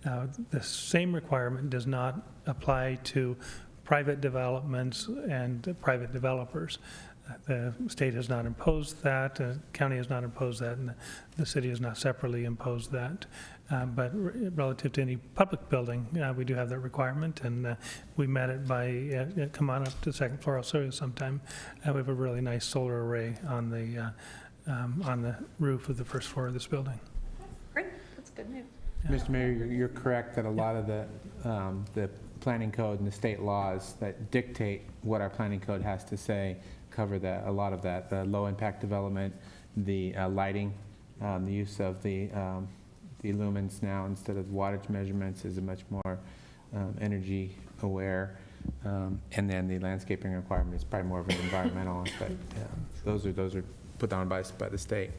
Speaker 12: The same requirement does not apply to private developments and private developers. The state has not imposed that, the county has not imposed that, and the city has not separately imposed that. But relative to any public building, we do have that requirement, and we met it by, come on up to the second floor, I'll show you sometime. We have a really nice solar array on the roof of the first floor of this building.
Speaker 2: Great, that's good news.
Speaker 11: Mr. Mayor, you're correct that a lot of the planning code and the state laws that dictate what our planning code has to say cover that, a lot of that, the low impact development, the lighting, the use of the lumens now instead of wattage measurements is a much more energy aware, and then the landscaping requirement is probably more of an environmental aspect. Those are put on by the state.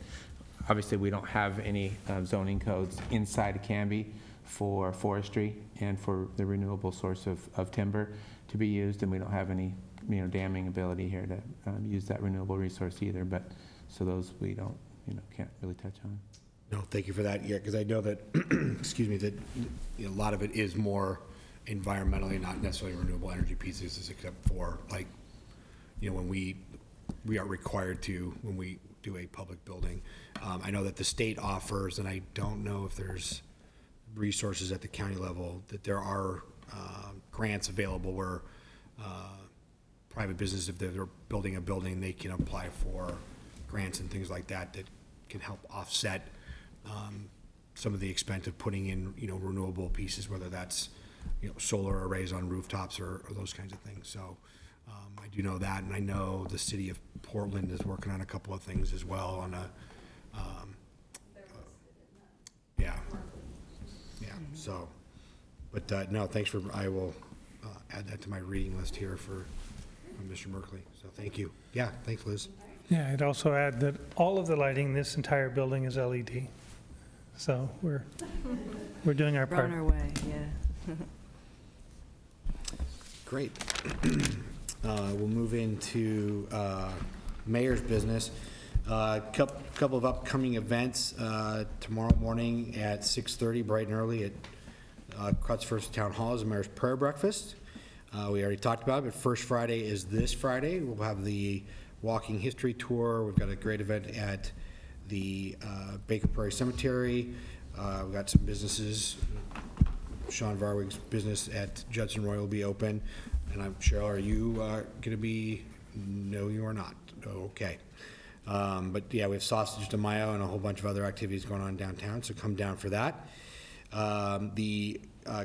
Speaker 11: Obviously, we don't have any zoning codes inside of Canby for forestry and for the renewable source of timber to be used, and we don't have any damming ability here to use that renewable resource either. But so those we don't can't really touch on.
Speaker 1: No, thank you for that. Yeah, because I know that, excuse me, that a lot of it is more environmentally, not necessarily renewable energy pieces, except for like, when we are required to, when we do a public building. I know that the state offers, and I don't know if there's resources at the county level, that there are grants available where private business, if they're building a building, they can apply for grants and things like that that can help offset some of the expense of putting in, renewable pieces, whether that's, solar arrays on rooftops or those kinds of things. So I do know that, and I know the city of Portland is working on a couple of things as well on a, so, but no, thanks for, I will add that to my reading list here for Mr. Merkley. So thank you. Yeah, thanks, Liz.
Speaker 12: Yeah, I'd also add that all of the lighting in this entire building is LED. So we're doing our part.
Speaker 13: We're on our way, yeah.
Speaker 1: Great. We'll move into mayor's business. Couple of upcoming events tomorrow morning at 6:30, bright and early at Crutchford Town Hall is the mayor's prayer breakfast. We already talked about it, but First Friday is this Friday. We'll have the walking history tour. We've got a great event at the Baker Prairie Cemetery. We've got some businesses. Sean Varwig's business at Judson Roy will be open. And Cheryl, are you going to be? No, you are not. Okay. But yeah, we have Sausage de Mayo and a whole bunch of other activities going on downtown, so come down for that. The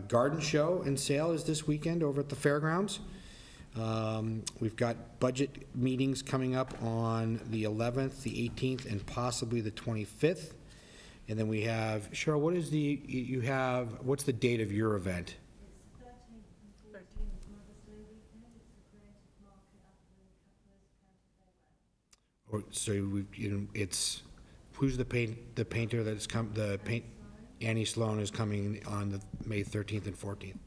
Speaker 1: garden show and sale is this weekend over at the fairgrounds. We've got budget meetings coming up on the 11th, the 18th, and possibly the 25th. And then we have, Cheryl, what's the date of your event? Or, so we, it's, who's the painter that's Annie Sloan is coming on the May 13th and 14th.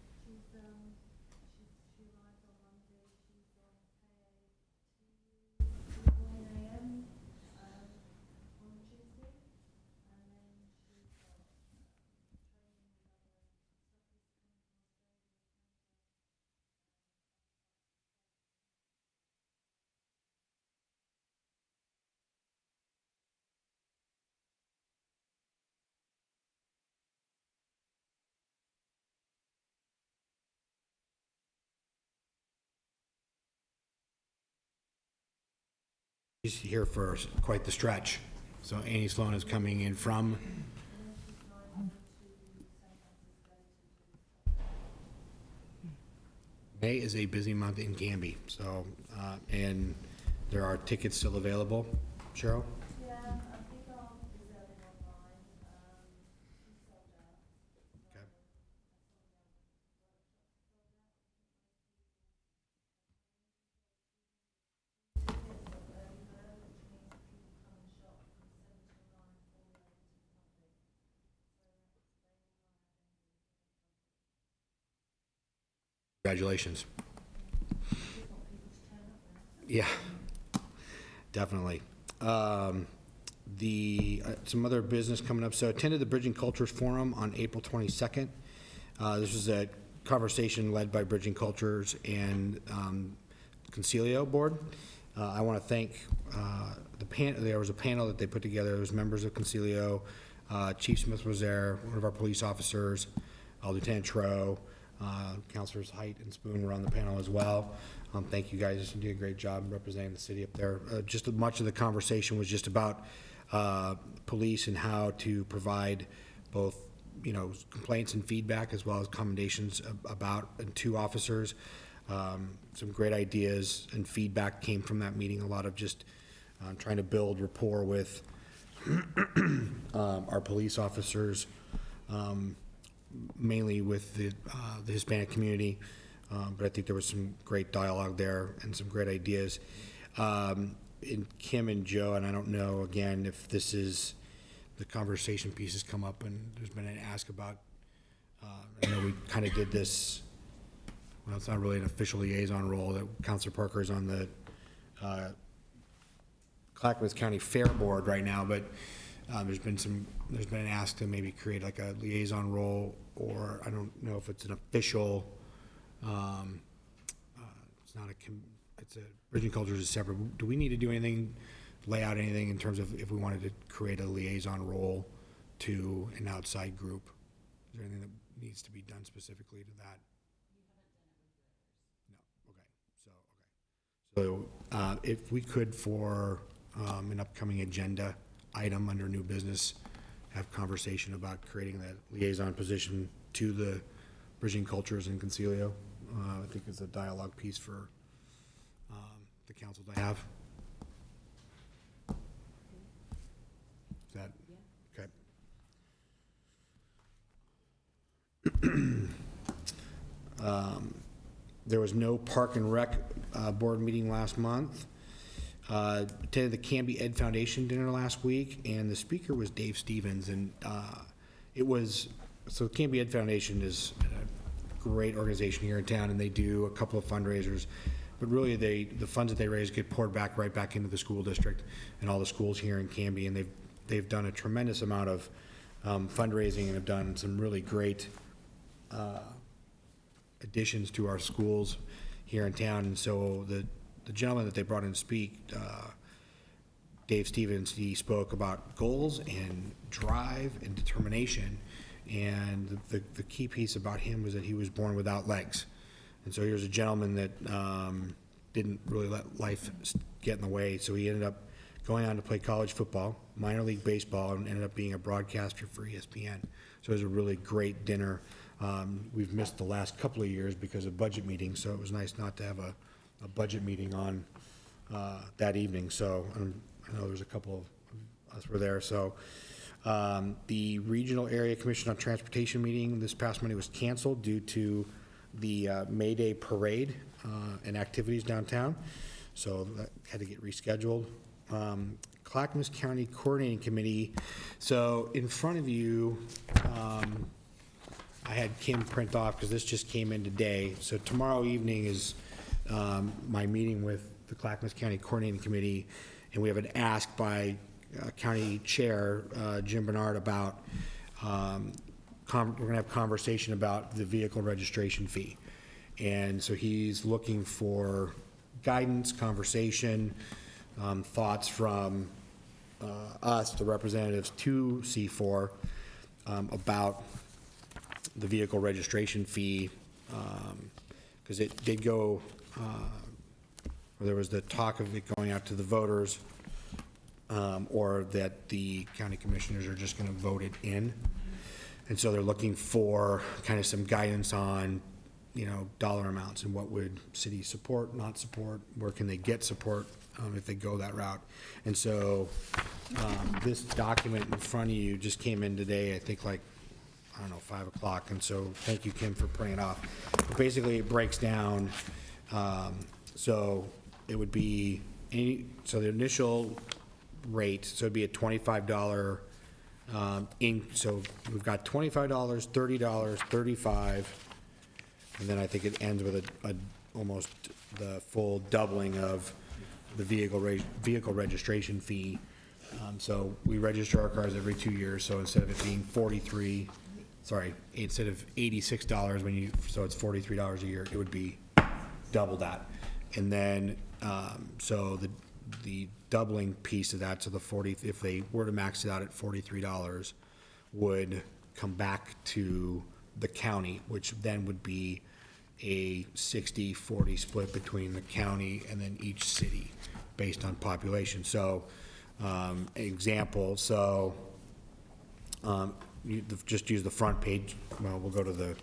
Speaker 1: She's here for quite the stretch. So Annie Sloan is coming in from. May is a busy month in Canby, so, and there are tickets still available. Cheryl? Yeah, I think I'll reserve it online. She's sold out. Okay. Congratulations. Yeah, definitely. Some other business coming up. So attended the Bridging Cultures Forum on April 22nd. This was a conversation led by Bridging Cultures and Concilio Board. I want to thank there was a panel that they put together. It was members of Concilio. Chief Smith was there, one of our police officers, Lieutenant Tro, Councilors Height and Spoon were on the panel as well. Thank you guys. You did a great job representing the city up there. Just much of the conversation was just about police and how to provide both, complaints and feedback as well as commendations about and to officers. Some great ideas and feedback came from that meeting. A lot of just trying to build rapport with our police officers, mainly with the Hispanic community, but I think there was some great dialogue there and some great ideas. In Kim and Joe, and I don't know, again, if this is, the conversation pieces come up, and there's been an ask about, I know we kind of did this, well, it's not really an official liaison role, that Councilor Parker is on the Clackamas County Fair Board right now, but there's been an ask to maybe create like a liaison role, or I don't know if it's an official, it's a Bridging Cultures is separate. Do we need to do anything, lay out anything in terms of if we wanted to create a liaison role to an outside group? Is there anything that needs to be done specifically to that? No, okay. So if we could, for an upcoming agenda item under new business, have conversation about creating that liaison position to the Bridging Cultures and Concilio. I think it's a dialogue piece for the council to have. Is that, okay. There was no Park and Rec board meeting last month. Attended the Canby Ed Foundation dinner last week, and the speaker was Dave Stevens, and so Canby Ed Foundation is a great organization here in town, and they do a couple of fundraisers, but really the funds that they raise get poured right back into the school district and all the schools here in Canby, and they've done a tremendous amount of fundraising and have done some really great additions to our schools here in town. And so the gentleman that they brought in to speak, Dave Stevens, he spoke about goals and drive and determination. And the key piece about him was that he was born without legs. And so here's a gentleman that didn't really let life get in the way. So he ended up going on to play college football, minor league baseball, and ended up being a broadcaster for ESPN. So it was a really great dinner. We've missed the last couple of years because of budget meetings, so it was nice not to have a budget meeting on that evening. So I know there's a couple of us were there. So the Regional Area Commission on Transportation meeting this past Monday was canceled due to the May Day Parade and activities downtown, so that had to get rescheduled. Clackamas County Coordinating Committee, so in front of you, I had Kim print off, because this just came in today, so tomorrow evening is my meeting with the Clackamas County Coordinating Committee, and we have an ask by County Chair Jim Bernard about, we're gonna have conversation about the vehicle registration fee. And so he's looking for guidance, conversation, thoughts from us, the representatives to C4, about the vehicle registration fee, because it did go, there was the talk of it going out to the voters, or that the county commissioners are just going to vote it in. And so they're looking for kind of some guidance on, dollar amounts and what would cities support, not support, where can they get support if they go that route. And so this document in front of you just came in today, I think like, 5 o'clock. And so thank you, Kim, for printing it off. Basically, it breaks down, so it would be, so the initial rate, so it'd be a $25, so we've got $25, $30, $35, and then I think it ends with a almost the full doubling of the vehicle registration fee. So we register our cars every 2 years, so instead of it being instead of $86 so it's $43 a year, it would be double that. And then, so the doubling piece of that, so the 40, if they were to max it out at $43, would come back to the county, which then would be a 60-40 split between the county and then each city based on population. So, example, so you just use the front page. Well, we'll go to the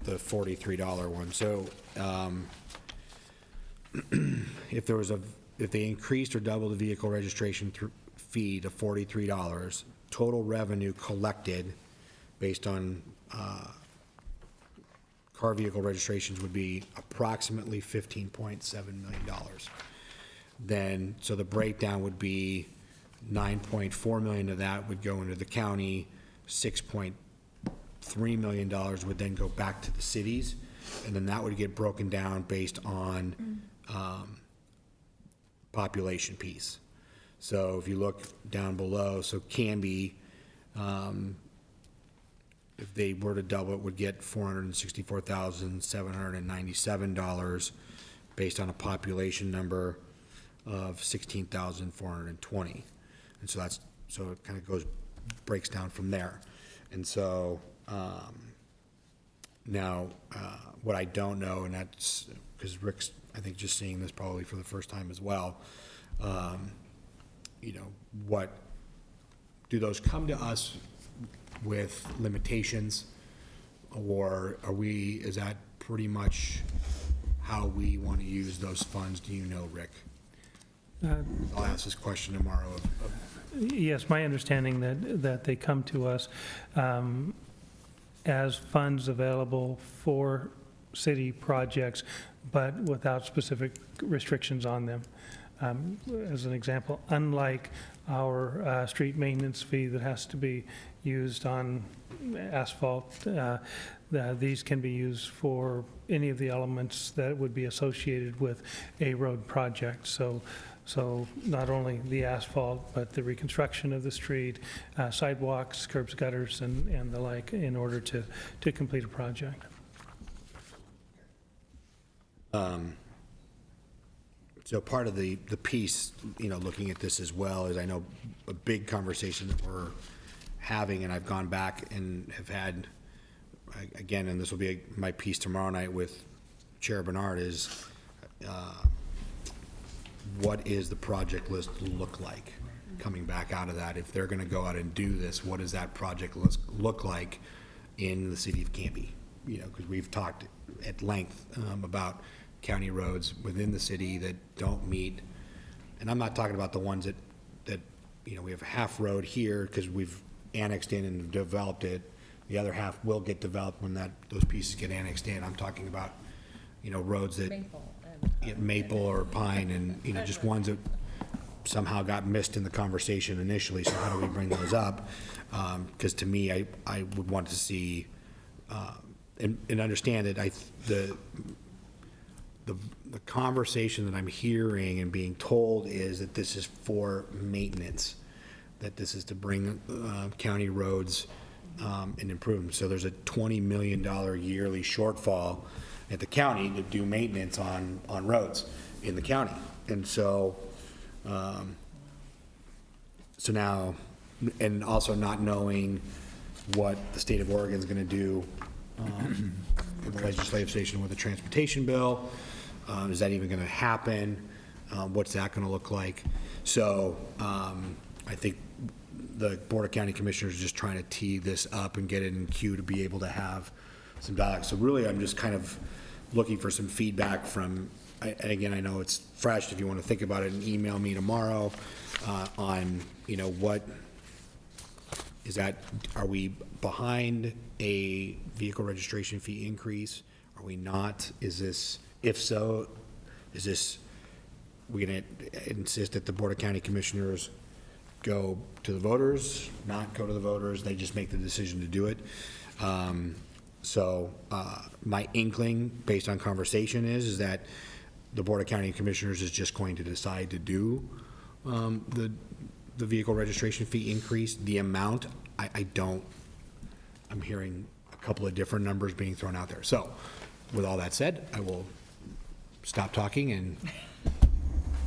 Speaker 1: $43 one. So, if they increased or doubled the vehicle registration fee to $43, total revenue collected based on car vehicle registrations would be approximately $15.7 million. Then, so the breakdown would be $9.4 million of that would go into the county, $6.3 million would then go back to the cities, and then that would get broken down based on population piece. So if you look down below, so Canby, if they were to double it, would get $464,797 based on a population number of 16,420. And so it kind of breaks down from there. And so now what I don't know, and that's because Rick's, I think, just seeing this probably for the first time as well, what do those come to us with limitations, or is that pretty much how we want to use those funds? Do you know, Rick? I'll ask this question tomorrow.
Speaker 12: Yes, my understanding that they come to us as funds available for city projects, but without specific restrictions on them. As an example, unlike our street maintenance fee that has to be used on asphalt, these can be used for any of the elements that would be associated with a road project. So not only the asphalt, but the reconstruction of the street, sidewalks, curbs, gutters, and the like, in order to complete a project.
Speaker 1: So part of the piece, looking at this as well, is I know a big conversation that we're having, and I've gone back and have had, again, and this will be my piece tomorrow night with Chair Bernard, is what is the project list look like coming back out of that? If they're going to go out and do this, what does that project list look like in the city of Canby? Because we've talked at length about county roads within the city that don't meet, and I'm not talking about the ones that we have a half road here because we've annexed in and developed it, The other half will get developed when those pieces get annexed in. I'm talking about, roads that, Maple or Pine, and, just ones that somehow got missed in the conversation initially, so how do we bring those up? Because to me, I would want to see, and understand that the conversation that I'm hearing and being told is that this is for maintenance, that this is to bring county roads and improve them. So there's a $20 million yearly shortfall at the county to do maintenance on roads in the county. And so, now, and also not knowing what the state of Oregon is going to do in the legislative session with the transportation bill. Is that even going to happen? What's that going to look like? So I think the Board of County Commissioners is just trying to tee this up and get it in queue to be able to have some dialogue. So really, I'm just kind of looking for some feedback from, and again, I know it's fresh if you want to think about it, and email me tomorrow on, what is that, are we behind a vehicle registration fee increase? Are we not? Is this, if so, is this, we're going to insist that the Board of County Commissioners go to the voters, not go to the voters, they just make the decision to do it? So my inkling, based on conversation, is that the Board of County Commissioners is just going to decide to do the vehicle registration fee increase. The amount, I'm hearing a couple of different numbers being thrown out there. So with all that said, I will stop talking and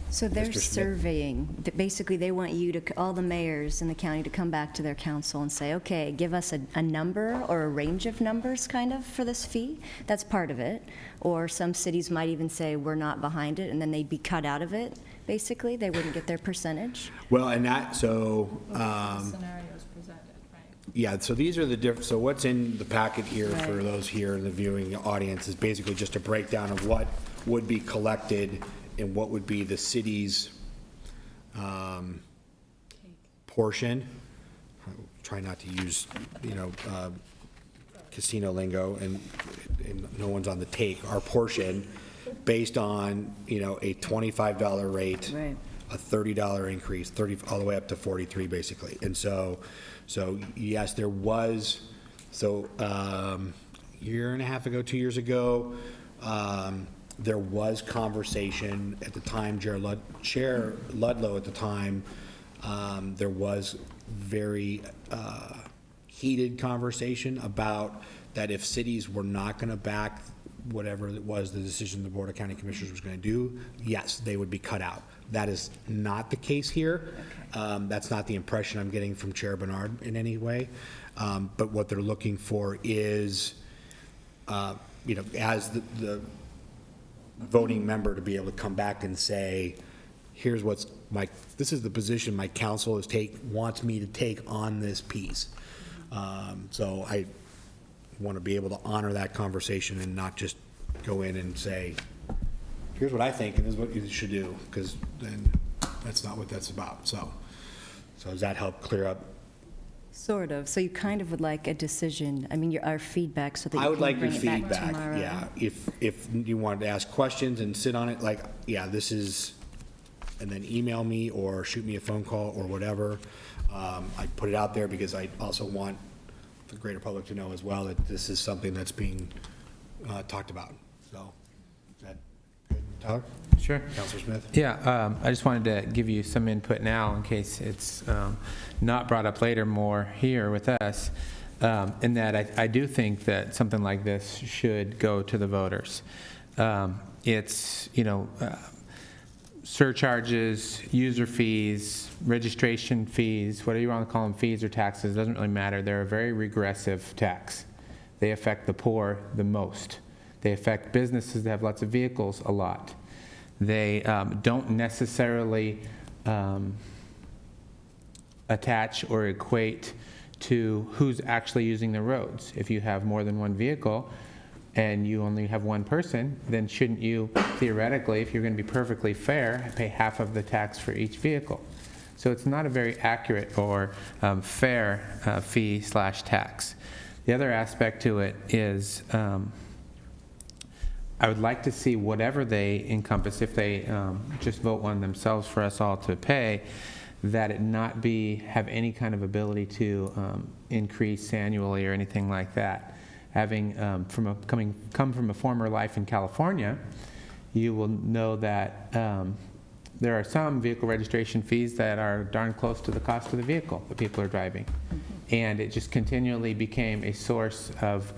Speaker 13: So they're
Speaker 1: Mr. Smith.
Speaker 13: surveying, basically they want you to, all the mayors in the county to come back to their council and say, okay, give us a number or a range of numbers kind of for this fee. That's part of it. Or some cities might even say, we're not behind it, and then they'd be cut out of it, basically. They wouldn't get their percentage.
Speaker 1: Well, and that, so,
Speaker 4: Scenarios presented, right?
Speaker 1: yeah, so these are the different, so what's in the packet here for
Speaker 13: Right.
Speaker 1: those here in the viewing audience is basically just a breakdown of what would be collected and what would be the city's portion. Try not to use, casino lingo, and no one's on the take. Our portion, based on, a $25 rate,
Speaker 13: Right.
Speaker 1: a $30 increase, 30 all the way up to 43, basically. And so yes, there was, year and a half ago, 2 years ago, there was conversation at the time, Chair Ludlow at the time, there was very heated conversation about that if cities were not going to back whatever it was the decision the Board of County Commissioners was going to do, yes, they would be cut out. That is not the case here. That's not the impression I'm getting from Chair Bernard in any way. But what they're looking for is, as the voting member to be able to come back and say, here's what's this is the position my council wants me to take on this piece. So I want to be able to honor that conversation and not just go in and say, here's what I think and this is what you should do, because then that's not what that's about. So does that help clear up?
Speaker 13: Sort of. So you kind of would like a decision, our feedback, so that
Speaker 1: I
Speaker 13: you
Speaker 1: would
Speaker 13: can
Speaker 1: like your
Speaker 13: bring it back
Speaker 1: feedback,
Speaker 13: tomorrow.
Speaker 1: yeah. If you wanted to ask questions and sit on it, this is, and then email me or shoot me a phone call or whatever. I put it out there because I also want the greater public to know as well that this is something that's being talked about. So, is that good, Tyler?
Speaker 11: Sure.
Speaker 1: Councilor Smith?
Speaker 11: Yeah, I just wanted to give you some input now in case it's not brought up later more here with us, in that I do think that something like this should go to the voters. It's, surcharges, user fees, registration fees, whatever you want to call them, fees or taxes, doesn't really matter. They're a very regressive tax. They affect the poor the most. They affect businesses that have lots of vehicles a lot. They don't necessarily attach or equate to who's actually using the roads. If you have more than one vehicle and you only have one person, then shouldn't you theoretically, if you're going to be perfectly fair, pay half of the tax for each vehicle? So it's not a very accurate or fair fee/tax. The other aspect to it is I would like to see whatever they encompass, if they just vote one themselves for us all to pay, that it not have any kind of ability to increase annually or anything like that. Having come from a former life in California, you will know that there are some vehicle registration fees that are darn close to the cost of the vehicle that people are driving. And it just continually became a source of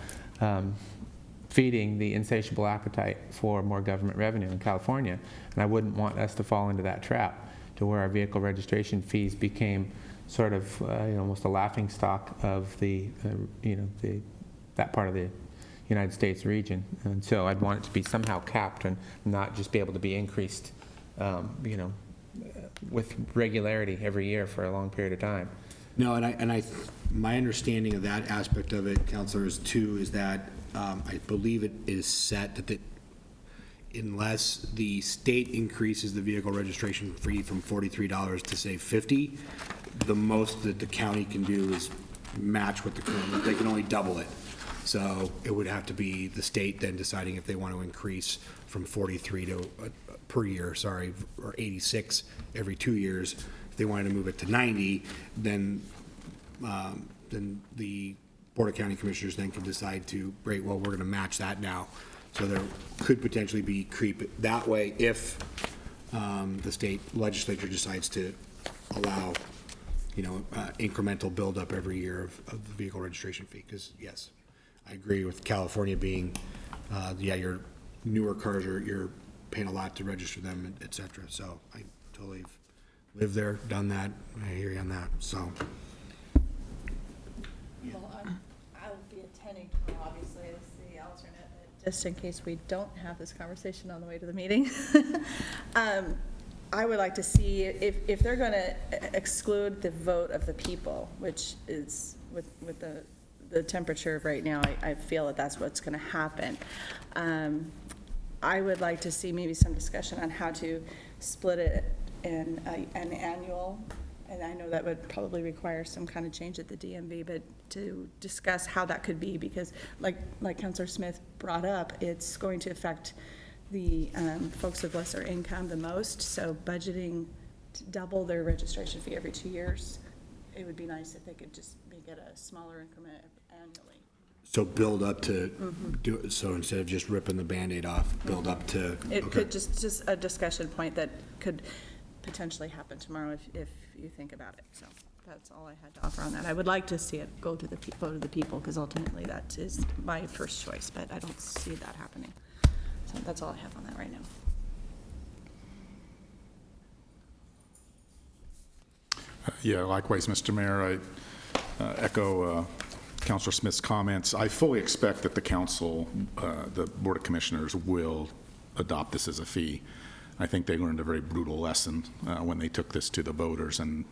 Speaker 11: feeding the insatiable appetite for more government revenue in California. And I wouldn't want us to fall into that trap to where our vehicle registration fees became sort of almost a laughing stock of that part of the United States region. And so I'd want it to be somehow capped and not just be able to be increased, with regularity every year for a long period of time.
Speaker 1: No, my understanding of that aspect of it, Councilor, is that I believe it is set that unless the state increases the vehicle registration fee from $43 to say $50, the most that the county can do is match what the current, they can only double it. So it would have to be the state then deciding if they want to increase from 43 to per year, or 86 every 2 years. If they wanted to move it to 90, then the Board of County Commissioners then can decide to, great, well, we're going to match that now. So there could potentially be creep that way if the state legislature decides to allow, incremental buildup every year of the vehicle registration fee. Because yes, I agree with California being, your newer cars you're paying a lot to register them, et cetera. So I totally lived there, done that. I hear you on that. So.
Speaker 16: Well, I'll be attending tomorrow, obviously, as the alternate, just in case we don't have this conversation on the way to the meeting. I would like to see if they're going to exclude the vote of the people, which is with the temperature of right now, I feel that that's what's going to happen. I would like to see maybe some discussion on how to split it in an annual, and I know that would probably require some kind of change at the DMV, but to discuss how that could be, because like Councilor Smith brought up, it's going to affect the folks of lesser income the most, so budgeting to double their registration fee every 2 years, it would be nice if they could just get a smaller increment annually.
Speaker 1: So build up to do it. So instead of just ripping the Band-Aid off, build up to.
Speaker 16: It could just a discussion point that could potentially happen tomorrow if you think about it. So that's all I had to offer on that. I would like to see it go to the vote of the people, because ultimately that is my first choice, but I don't see that happening. So that's all I have on that right now.
Speaker 17: Yeah, likewise, Mr. Mayor, I echo Councilor Smith's comments. I fully expect that the council, the Board of Commissioners, will adopt this as a fee. I think they learned a very brutal lesson when they took this to the voters, and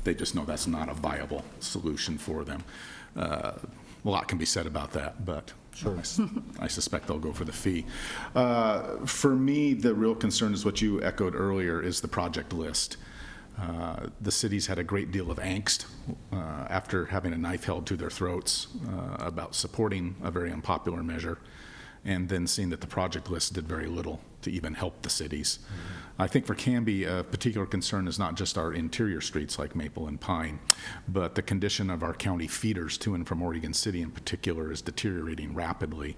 Speaker 17: they just know that's not a viable solution for them. A lot can be said about that, but sure. I suspect they'll go for the fee. For me, the real concern is what you echoed earlier, is the project list. The cities had a great deal of angst after having a knife held to their throats about supporting a very unpopular measure, and then seeing that the project list did very little to even help the cities. I think for Canby, a particular concern is not just our interior streets like Maple and Pine, but the condition of our county feeders to and from Oregon City in particular is deteriorating rapidly.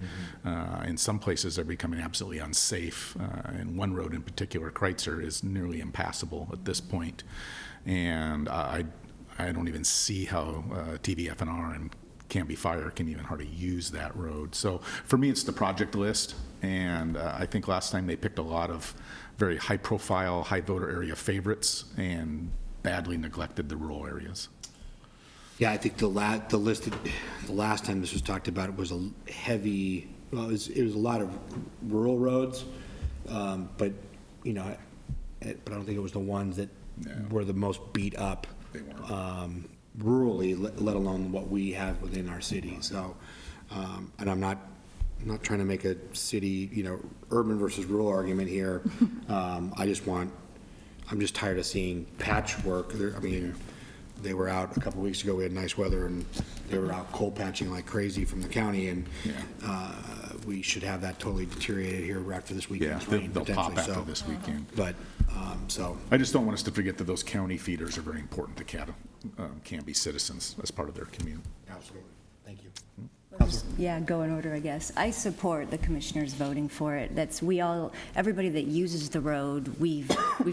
Speaker 17: In some places, they're becoming absolutely unsafe. And one road in particular, Kreitzer, is nearly impassable at this point. And I don't even see how TVFNR and Canby Fire can even hardly use that road. So for me, it's the project list. And I think last time they picked a lot of very high profile, high voter area favorites and badly neglected the rural areas.
Speaker 1: Yeah, I think the last time this was talked about, it was a heavy, well, it was a lot of rural roads, but I don't think it was the ones that were the most beat up. They weren't. Rurally, let alone what we have within our city. So, and I'm not trying to make a city, urban versus rural argument here. I'm just tired of seeing patchwork. they were out a couple weeks ago, we had nice weather, and they were out coal patching like crazy from the county, and we should have that totally deteriorated here after this weekend's rain,
Speaker 17: They'll pop
Speaker 1: potentially,
Speaker 17: after this weekend.
Speaker 1: But, so,
Speaker 17: I just don't want us to forget that those county feeders are very important to Canby citizens as part of their commute.
Speaker 1: absolutely, thank you.
Speaker 13: Yeah, go in order, I guess. I support the commissioners voting for it. Everybody that uses the road, we've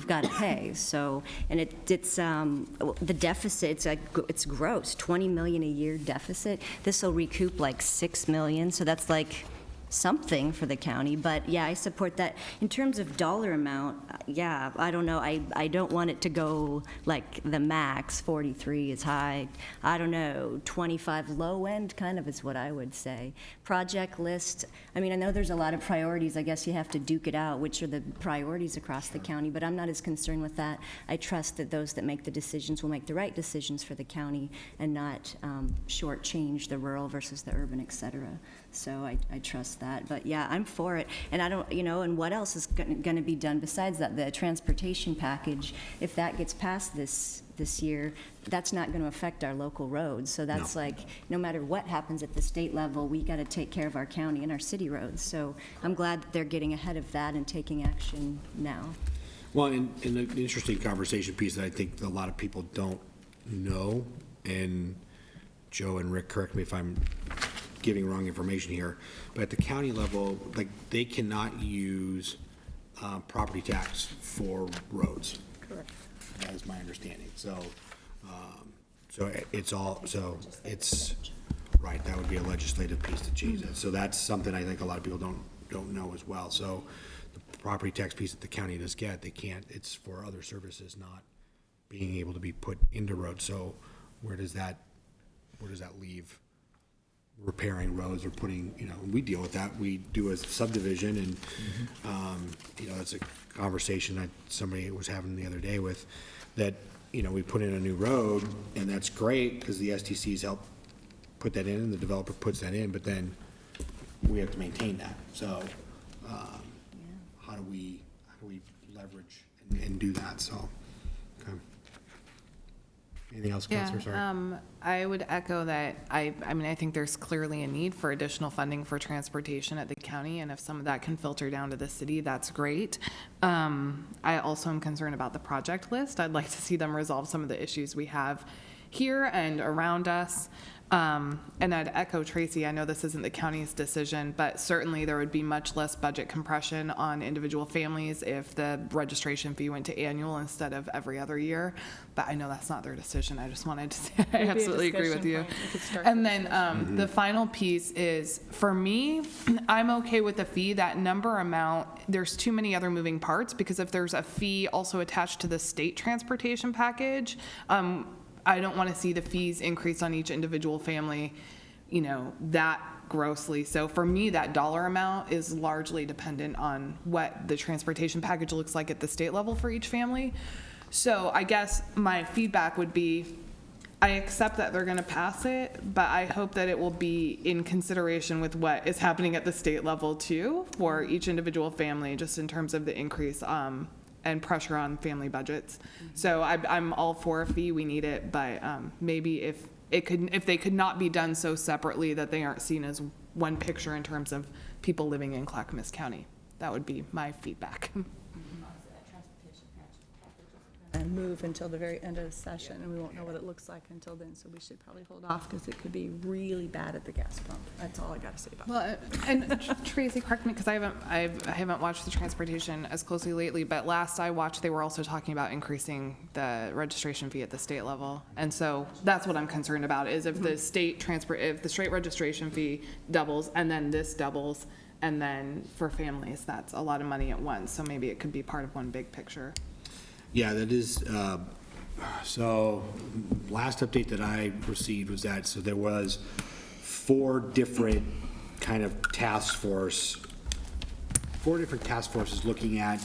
Speaker 13: got to pay. So, and it's the deficit, it's gross, 20 million a year deficit. This will recoup like 6 million, so that's like something for the county. But yeah, I support that. In terms of dollar amount, yeah, I don't know. I don't want it to go like the max, 43 is high. I don't know, 25 low end kind of is what I would say. Project list, I mean, I know there's a lot of priorities. I guess you have to duke it out, which are the priorities across the county, but I'm not as concerned with that. I trust that those that make the decisions will make the right decisions for the county and not shortchange the rural versus the urban, et cetera. So I trust that. But yeah, I'm for it. And I don't, and what else is going to be done besides that? The transportation package, if that gets passed this year, that's not going to affect our local roads. So that's no matter what happens at the state level, we got to take care of our county and our city roads. So I'm glad that they're getting ahead of that and taking action now.
Speaker 1: Well, and an interesting conversation piece that I think a lot of people don't know, and Joe and Rick, correct me if I'm giving wrong information here, but at the county level, like, they cannot use property tax for roads.
Speaker 2: Correct.
Speaker 1: That is my understanding. So it's right. That would be a legislative piece to change that. So that's something I think a lot of people don't know as well. So the property tax piece that the county does get, they can't. It's for other services, not being able to be put into roads. So where does that leave repairing roads or putting, we deal with that. We do a subdivision, and it's a conversation that somebody was having the other day with that, we put in a new road, and that's great because the STCs help put that in and the developer puts that in, but then we have to maintain that. So how do we leverage and do that? So okay. Anything else, Councilor? Sorry.
Speaker 4: I would echo that. I mean, I think there's clearly a need for additional funding for transportation at the county, and if some of that can filter down to the city, that's great. I also am concerned about the project list. I'd like to see them resolve some of the issues we have here and around us. And I'd echo Tracy. I know this isn't the county's decision, but certainly there would be much less budget compression on individual families if the registration fee went to annual instead of every other year. But I know that's not their decision. I just wanted to say I absolutely agree with you. And then the final piece is, for me, I'm okay with the fee. That number amount, there's too many other moving parts, because if there's a fee also attached to the state transportation package, I don't want to see the fees increase on each individual family, that grossly. So for me, that dollar amount is largely dependent on what the transportation package looks like at the state level for each family. So I guess my feedback would be, I accept that they're going to pass it, but I hope that it will be in consideration with what is happening at the state level too for each individual family, just in terms of the increase and pressure on family budgets. So I'm all for a fee. We need it, but maybe if they could not be done so separately that they aren't seen as one picture in terms of people living in Clackamas County. That would be my feedback.
Speaker 16: And move until the very end of the session, and we won't know what it looks like until then, so we should probably hold off, because it could be really bad at the gas pump. That's all I got to say about
Speaker 4: Well, and Tracy, correct me, because I haven't watched the transportation as closely lately, but last I watched, they were also talking about increasing the registration fee at the state level. And so that's what I'm concerned about, is if the state registration fee doubles, and then this doubles, and then for families, that's a lot of money at once. So maybe it could be part of one big picture.
Speaker 1: Yeah, that is, so last update that I received was that, so there was 4 different kind of task forces looking at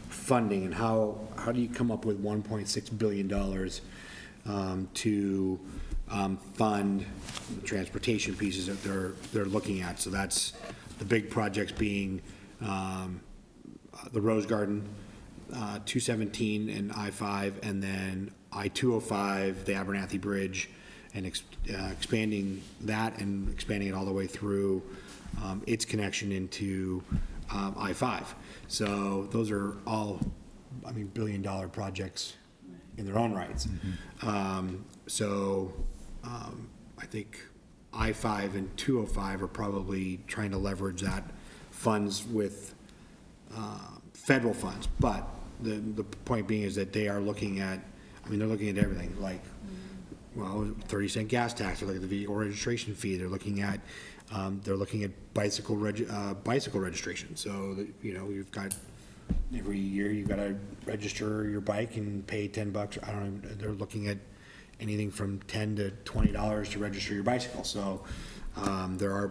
Speaker 1: funding and how do you come up with $1.6 billion to fund the transportation pieces that they're looking at. So that's the big projects being the Rose Garden, 217 and I-5, and then I-205, the Abernathy Bridge, and expanding that and expanding it all the way through its connection into I-5. So those are all, I mean, billion-dollar projects in their own rights. I think I-5 and 205 are probably trying to leverage that funds with federal funds, but the point being is that they are looking at, I mean, they're looking at everything, like, well, 30-cent gas tax, they're looking at the vehicle registration fee, they're looking at bicycle registration. So, you've got, every year you've got to register your bike and pay $10. I don't know, they're looking at anything from $10 to $20 to register your bicycle. So, they're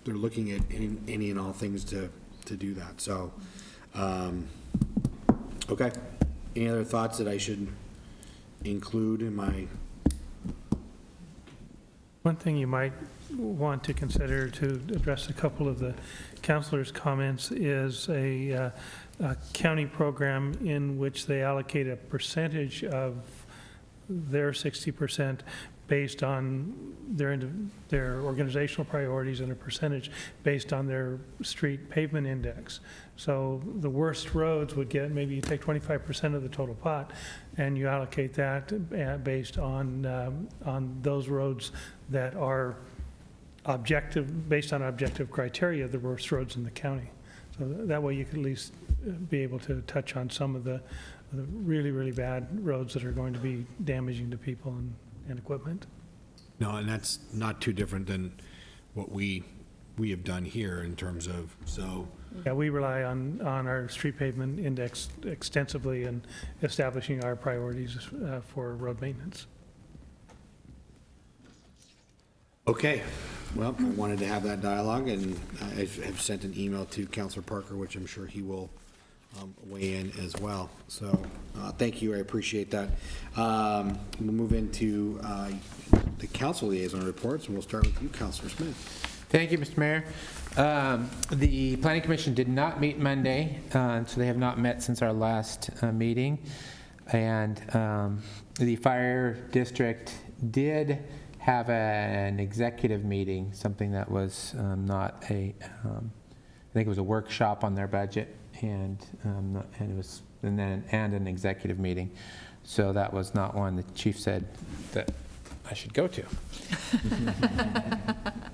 Speaker 1: looking at any and all things to do that. So, okay. Any other thoughts that I should include in my?
Speaker 12: One thing you might want to consider to address a couple of the councilors' comments is a county program in which they allocate a percentage of their 60% based on their organizational priorities and a percentage based on their street pavement index. So the worst roads would get, maybe you take 25% of the total pot and you allocate that based on those roads that are based on objective criteria, the worst roads in the county. So that way you could at least be able to touch on some of the really, really bad roads that are going to be damaging to people and equipment.
Speaker 1: No, and that's not too different than what we have done here in terms of, so.
Speaker 12: Yeah, we rely on our street pavement index extensively in establishing our priorities for road maintenance.
Speaker 1: Okay, well, I wanted to have that dialogue, and I have sent an email to Councilor Parker, which I'm sure he will weigh in as well. So thank you, I appreciate that. We'll move into the council liaison reports, and we'll start with you, Councilor Smith.
Speaker 11: Thank you, Mr. Mayor. The Planning Commission did not meet Monday, so they have not met since our last meeting. And the fire district did have an executive meeting, something that was not I think it was a workshop on their budget, and it was and an executive meeting. So that was not one the chief said that I should go to.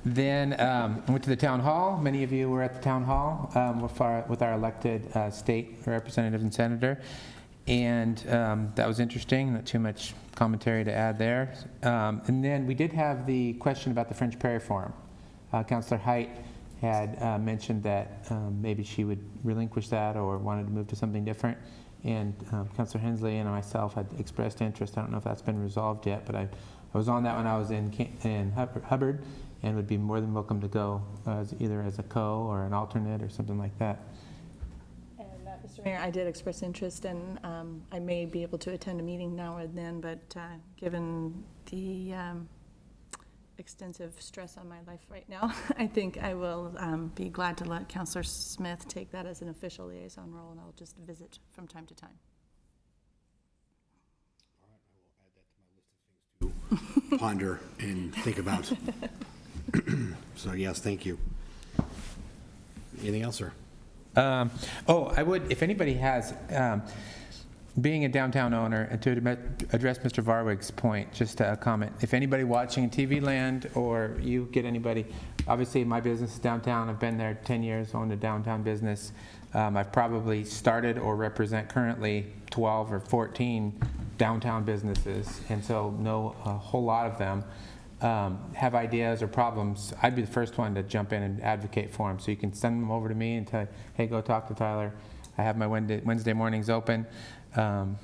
Speaker 11: Then I went to the town hall. Many of you were at the town hall with our elected state representative and senator. And that was interesting, not too much commentary to add there. And then we did have the question about the French Prairie Forum. Councillor Height had mentioned that maybe she would relinquish that or wanted to move to something different. And Councillor Hensley and myself had expressed interest. I don't know if that's been resolved yet, but I was on that when I was in Hubbard, and would be more than welcome to go either as a co or an alternate or something like that.
Speaker 16: Mr. Mayor, I did express interest, and I may be able to attend a meeting now and then, but given the extensive stress on my life right now, I think I will be glad to let Councillor Smith take that as an official liaison role, and I'll just visit from time to time.
Speaker 1: All right, I will add that to my list of things to ponder and think about. So yes, thank you. Anything else, sir?
Speaker 11: I would, if anybody has, being a downtown owner, and to address Mr. Varwig's point, just a comment. If anybody watching TV land or you get anybody, obviously my business is downtown. I've been there 10 years, owned a downtown business. I've probably started or represent currently 12 or 14 downtown businesses, and so know a whole lot of them. Have ideas or problems, I'd be the first one to jump in and advocate for them. So you can send them over to me and tell, hey, go talk to Tyler. I have my Wednesday mornings open from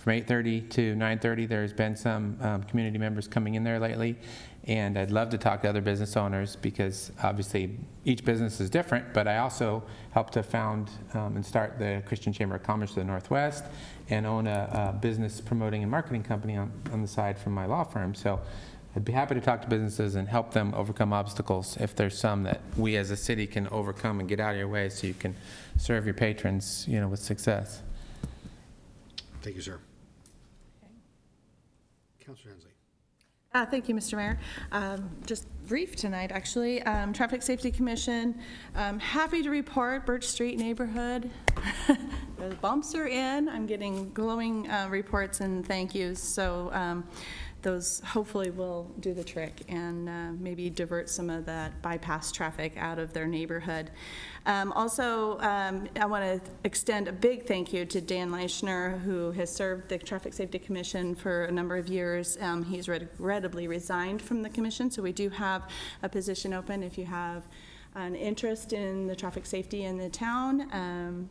Speaker 11: 8:30 to 9:30. There's been some community members coming in there lately, and I'd love to talk to other business owners because obviously each business is different, but I also helped to found and start the Christian Chamber of Commerce of the Northwest and own a business promoting and marketing company on the side from my law firm. So I'd be happy to talk to businesses and help them overcome obstacles if there's some that we as a city can overcome and get out of your way so you can serve your patrons, with success.
Speaker 1: Thank you, sir. Counselor Hensley.
Speaker 16: Thank you, Mr. Mayor. Just brief tonight, actually. Traffic Safety Commission, happy to report Birch Street neighborhood. The bumps are in. I'm getting glowing reports and thank yous. So those hopefully will do the trick and maybe divert some of that bypass traffic out of their neighborhood. Also, I want to extend a big thank you to Dan Leischner, who has served the Traffic Safety Commission for a number of years. He's regrettably resigned from the commission, so we do have a position open if you have an interest in the traffic safety in the town.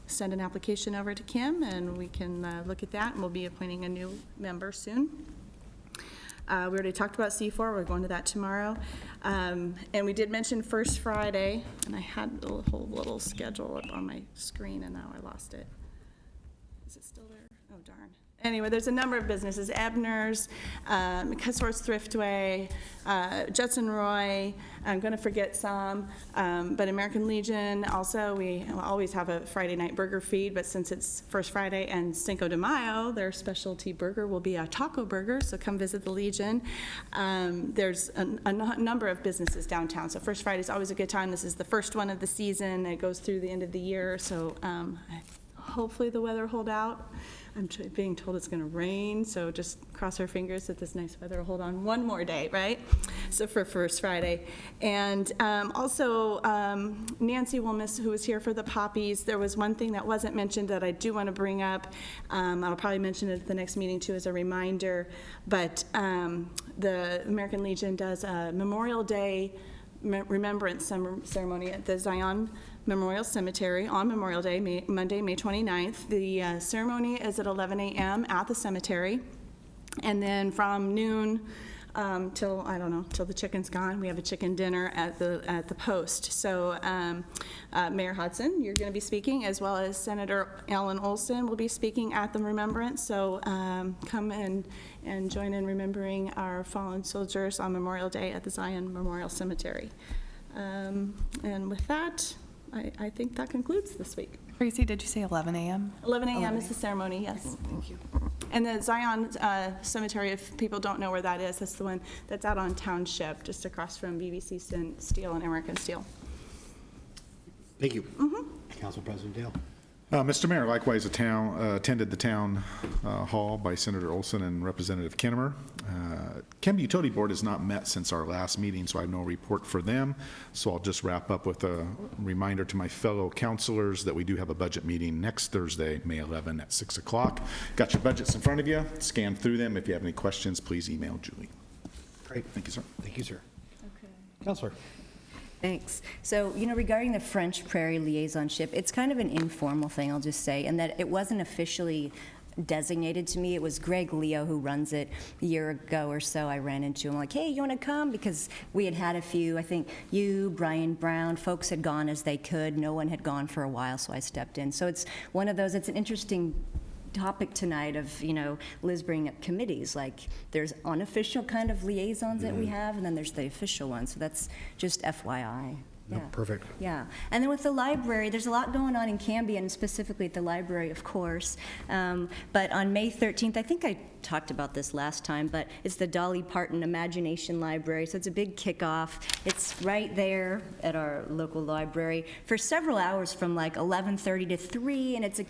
Speaker 16: Send an application over to Kim, and we can look at that, and we'll be appointing a new member soon. We already talked about C4. We're going to that tomorrow. And we did mention First Friday, and I had a whole little schedule up on my screen, and now I lost it. Is it still there? Oh, darn. Anyway, there's a number of businesses: Ebner's, Cusworth's Thriftway, Judson Roy. I'm going to forget some, but American Legion. Also, we always have a Friday night burger feed, but since it's First Friday and Cinco de Mayo, their specialty burger will be a taco burger, so come visit the Legion. There's a number of businesses downtown, so First Friday is always a good time. This is the first one of the season. It goes through the end of the year, so hopefully the weather hold out. I'm being told it's going to rain, so just cross our fingers that this nice weather will hold on one more day, right? So for First Friday. And also, Nancy Wilmus, who was here for the poppies, there was one thing that wasn't mentioned that I do want to bring up. I'll probably mention it at the next meeting, too, as a reminder. But the American Legion does a Memorial Day remembrance ceremony at the Zion Memorial Cemetery on Memorial Day, Monday, May 29th. The ceremony is at 11 a.m. at the cemetery. And then from noon till, I don't know, till the chicken's gone, we have a chicken dinner at the post. So Mayor Hudson, you're going to be speaking, as well as Senator Alan Olson will be speaking at the remembrance. So come and join in remembering our fallen soldiers on Memorial Day at the Zion Memorial Cemetery. And with that, I think that concludes this week.
Speaker 4: Tracy, did you say 11 a.m.?
Speaker 16: 11 a.m. is the ceremony, yes.
Speaker 4: Thank you.
Speaker 16: And the Zion Cemetery, if people don't know where that is, that's the one that's out on Township, just across from BBC Steel and American Steel.
Speaker 1: Thank you. Council President Dale.
Speaker 17: Mr. Mayor, likewise, attended the town hall by Senator Olson and Representative Kinnemer. Canby Utility Board has not met since our last meeting, so I have no report for them. So I'll just wrap up with a reminder to my fellow councilors that we do have a budget meeting next Thursday, May 11 at 6 o'clock. Got your budgets in front of you. Scan through them. If you have any questions, please email Julie.
Speaker 1: Great.
Speaker 17: Thank you, sir.
Speaker 1: Thank you, sir. Okay. Councilor.
Speaker 13: Thanks. So, regarding the French Prairie liaisonship, it's kind of an informal thing, I'll just say, and that it wasn't officially designated to me. It was Greg Leo who runs it. A year ago or so, I ran into him like, hey, you want to come? Because we had a few, I think you, Brian Brown, folks had gone as they could. No one had gone for a while, so I stepped in. So it's one of those, it's an interesting topic tonight of, Liz bringing up committees. Like, there's unofficial kind of liaisons that we have, and then there's the official ones. So that's just FYI.
Speaker 1: No, perfect.
Speaker 13: Yeah. And then with the library, there's a lot going on in Canby, and specifically at the library, of course. But on May 13th, I think I talked about this last time, but it's the Dolly Parton Imagination Library. So it's a big kickoff. It's right there at our local library for several hours from like 11:30 to 3, and it's a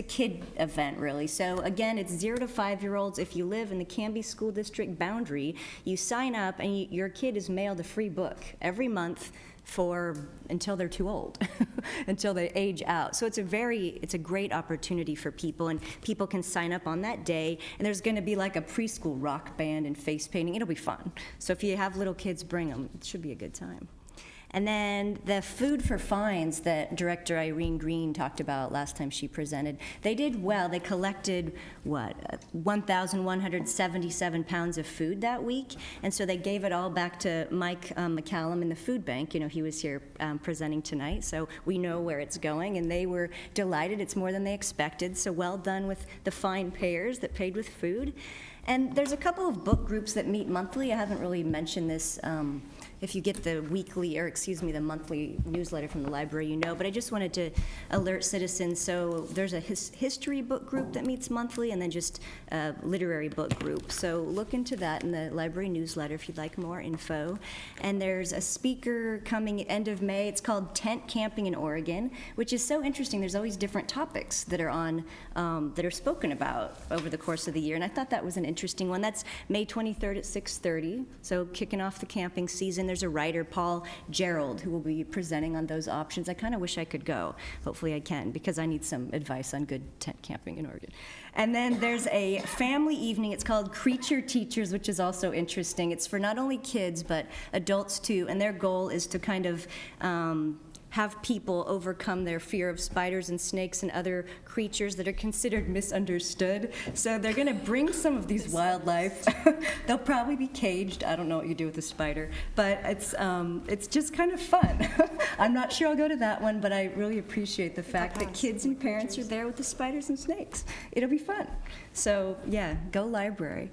Speaker 13: kid event, really. So again, it's 0 to 5-year-olds. If you live in the Canby School District boundary, you sign up and your kid is mailed a free book every month until they're too old, until they age out. So it's a great opportunity for people, and people can sign up on that day, and there's going to be like a preschool rock band and face painting. It'll be fun. So if you have little kids, bring them. It should be a good time. And then the food for fines that Director Irene Green talked about last time she presented, they did well. They collected, 1,177 pounds of food that week. And so they gave it all back to Mike McCallum in the food bank. He was here presenting tonight, so we know where it's going. And they were delighted. It's more than they expected. So well done with the fine payers that paid with food. And there's a couple of book groups that meet monthly. I haven't really mentioned this if you get the the monthly newsletter from the library, you know, but I just wanted to alert citizens. So there's a history book group that meets monthly, and then just a literary book group. So look into that in the library newsletter if you'd like more info. And there's a speaker coming end of May. It's called Tent Camping in Oregon, which is so interesting. There's always different topics that are on, that are spoken about over the course of the year, and I thought that was an interesting one. That's May 23rd at 6:30, so kicking off the camping season. There's a writer, Paul Gerald, who will be presenting on those options. I kind of wish I could go. Hopefully I can, because I need some advice on good tent camping in Oregon. And then there's a family evening. It's called Creature Teachers, which is also interesting. It's for not only kids, but adults too, and their goal is to kind of have people overcome their fear of spiders and snakes and other creatures that are considered misunderstood. So they're gonna bring some of these wildlife. They'll probably be caged. I don't know what you do with a spider, but it's just kind of fun. I'm not sure I'll go to that one, but I really appreciate the fact that kids and parents are there with the spiders and snakes. It'll be fun. So yeah, go library.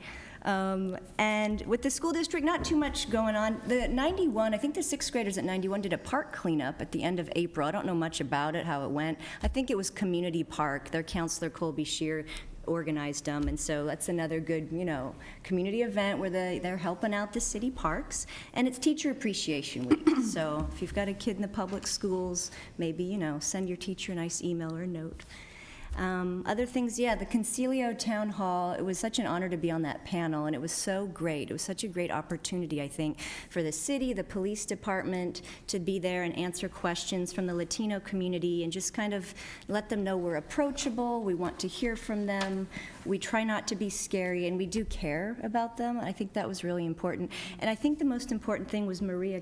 Speaker 13: And with the school district, not too much going on. The 91, I think the sixth graders at 91 did a park cleanup at the end of April. I don't know much about it, how it went. I think it was Community Park. Their counselor, Colby Shear, organized them, and so that's another good, community event where they're helping out the city parks. And it's Teacher Appreciation Week, so if you've got a kid in the public schools, maybe, send your teacher a nice email or a note. Other things, the Concilio Town Hall, it was such an honor to be on that panel, and it was so great. It was such a great opportunity, I think, for the city, the police department, to be there and answer questions from the Latino community and just kind of let them know we're approachable, we want to hear from them, we try not to be scary, and we do care about them. I think that was really important. And I think the most important thing was Maria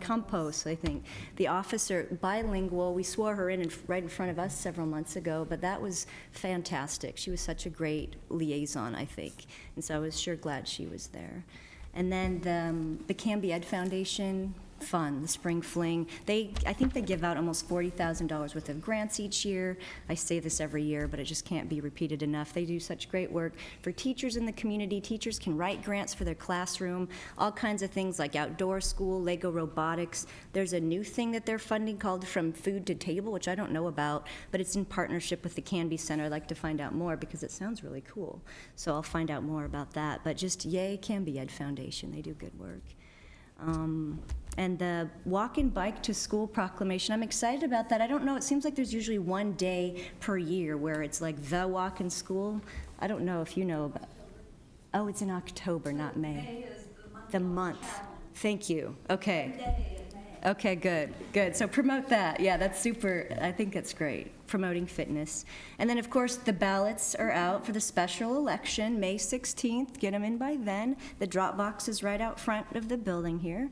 Speaker 13: Campos, I think, the officer, bilingual. We swore her in right in front of us several months ago, but that was fantastic. She was such a great liaison, I think, and so I was sure glad she was there. And then the Canby Ed Foundation Fund, the Spring Fling, I think they give out almost $40,000 worth of grants each year. I say this every year, but it just can't be repeated enough. They do such great work for teachers in the community. Teachers can write grants for their classroom, all kinds of things like outdoor school, Lego robotics. There's a new thing that they're funding called From Food to Table, which I don't know about, but it's in partnership with the Canby Center. I'd like to find out more because it sounds really cool. So I'll find out more about that. But just yay, Canby Ed Foundation. They do good work. And the Walk and Bike to School proclamation, I'm excited about that. I don't know, it seems like there's usually one day per year where it's like the walk in school. I don't know if you know about. Oh, it's in October, not May. May is the month. Thank you. Okay. Okay, good. So promote that. Yeah, that's super. I think that's great. Promoting fitness. And then, of course, the ballots are out for the special election, May 16th. Get them in by then. The drop box is right out front of the building here.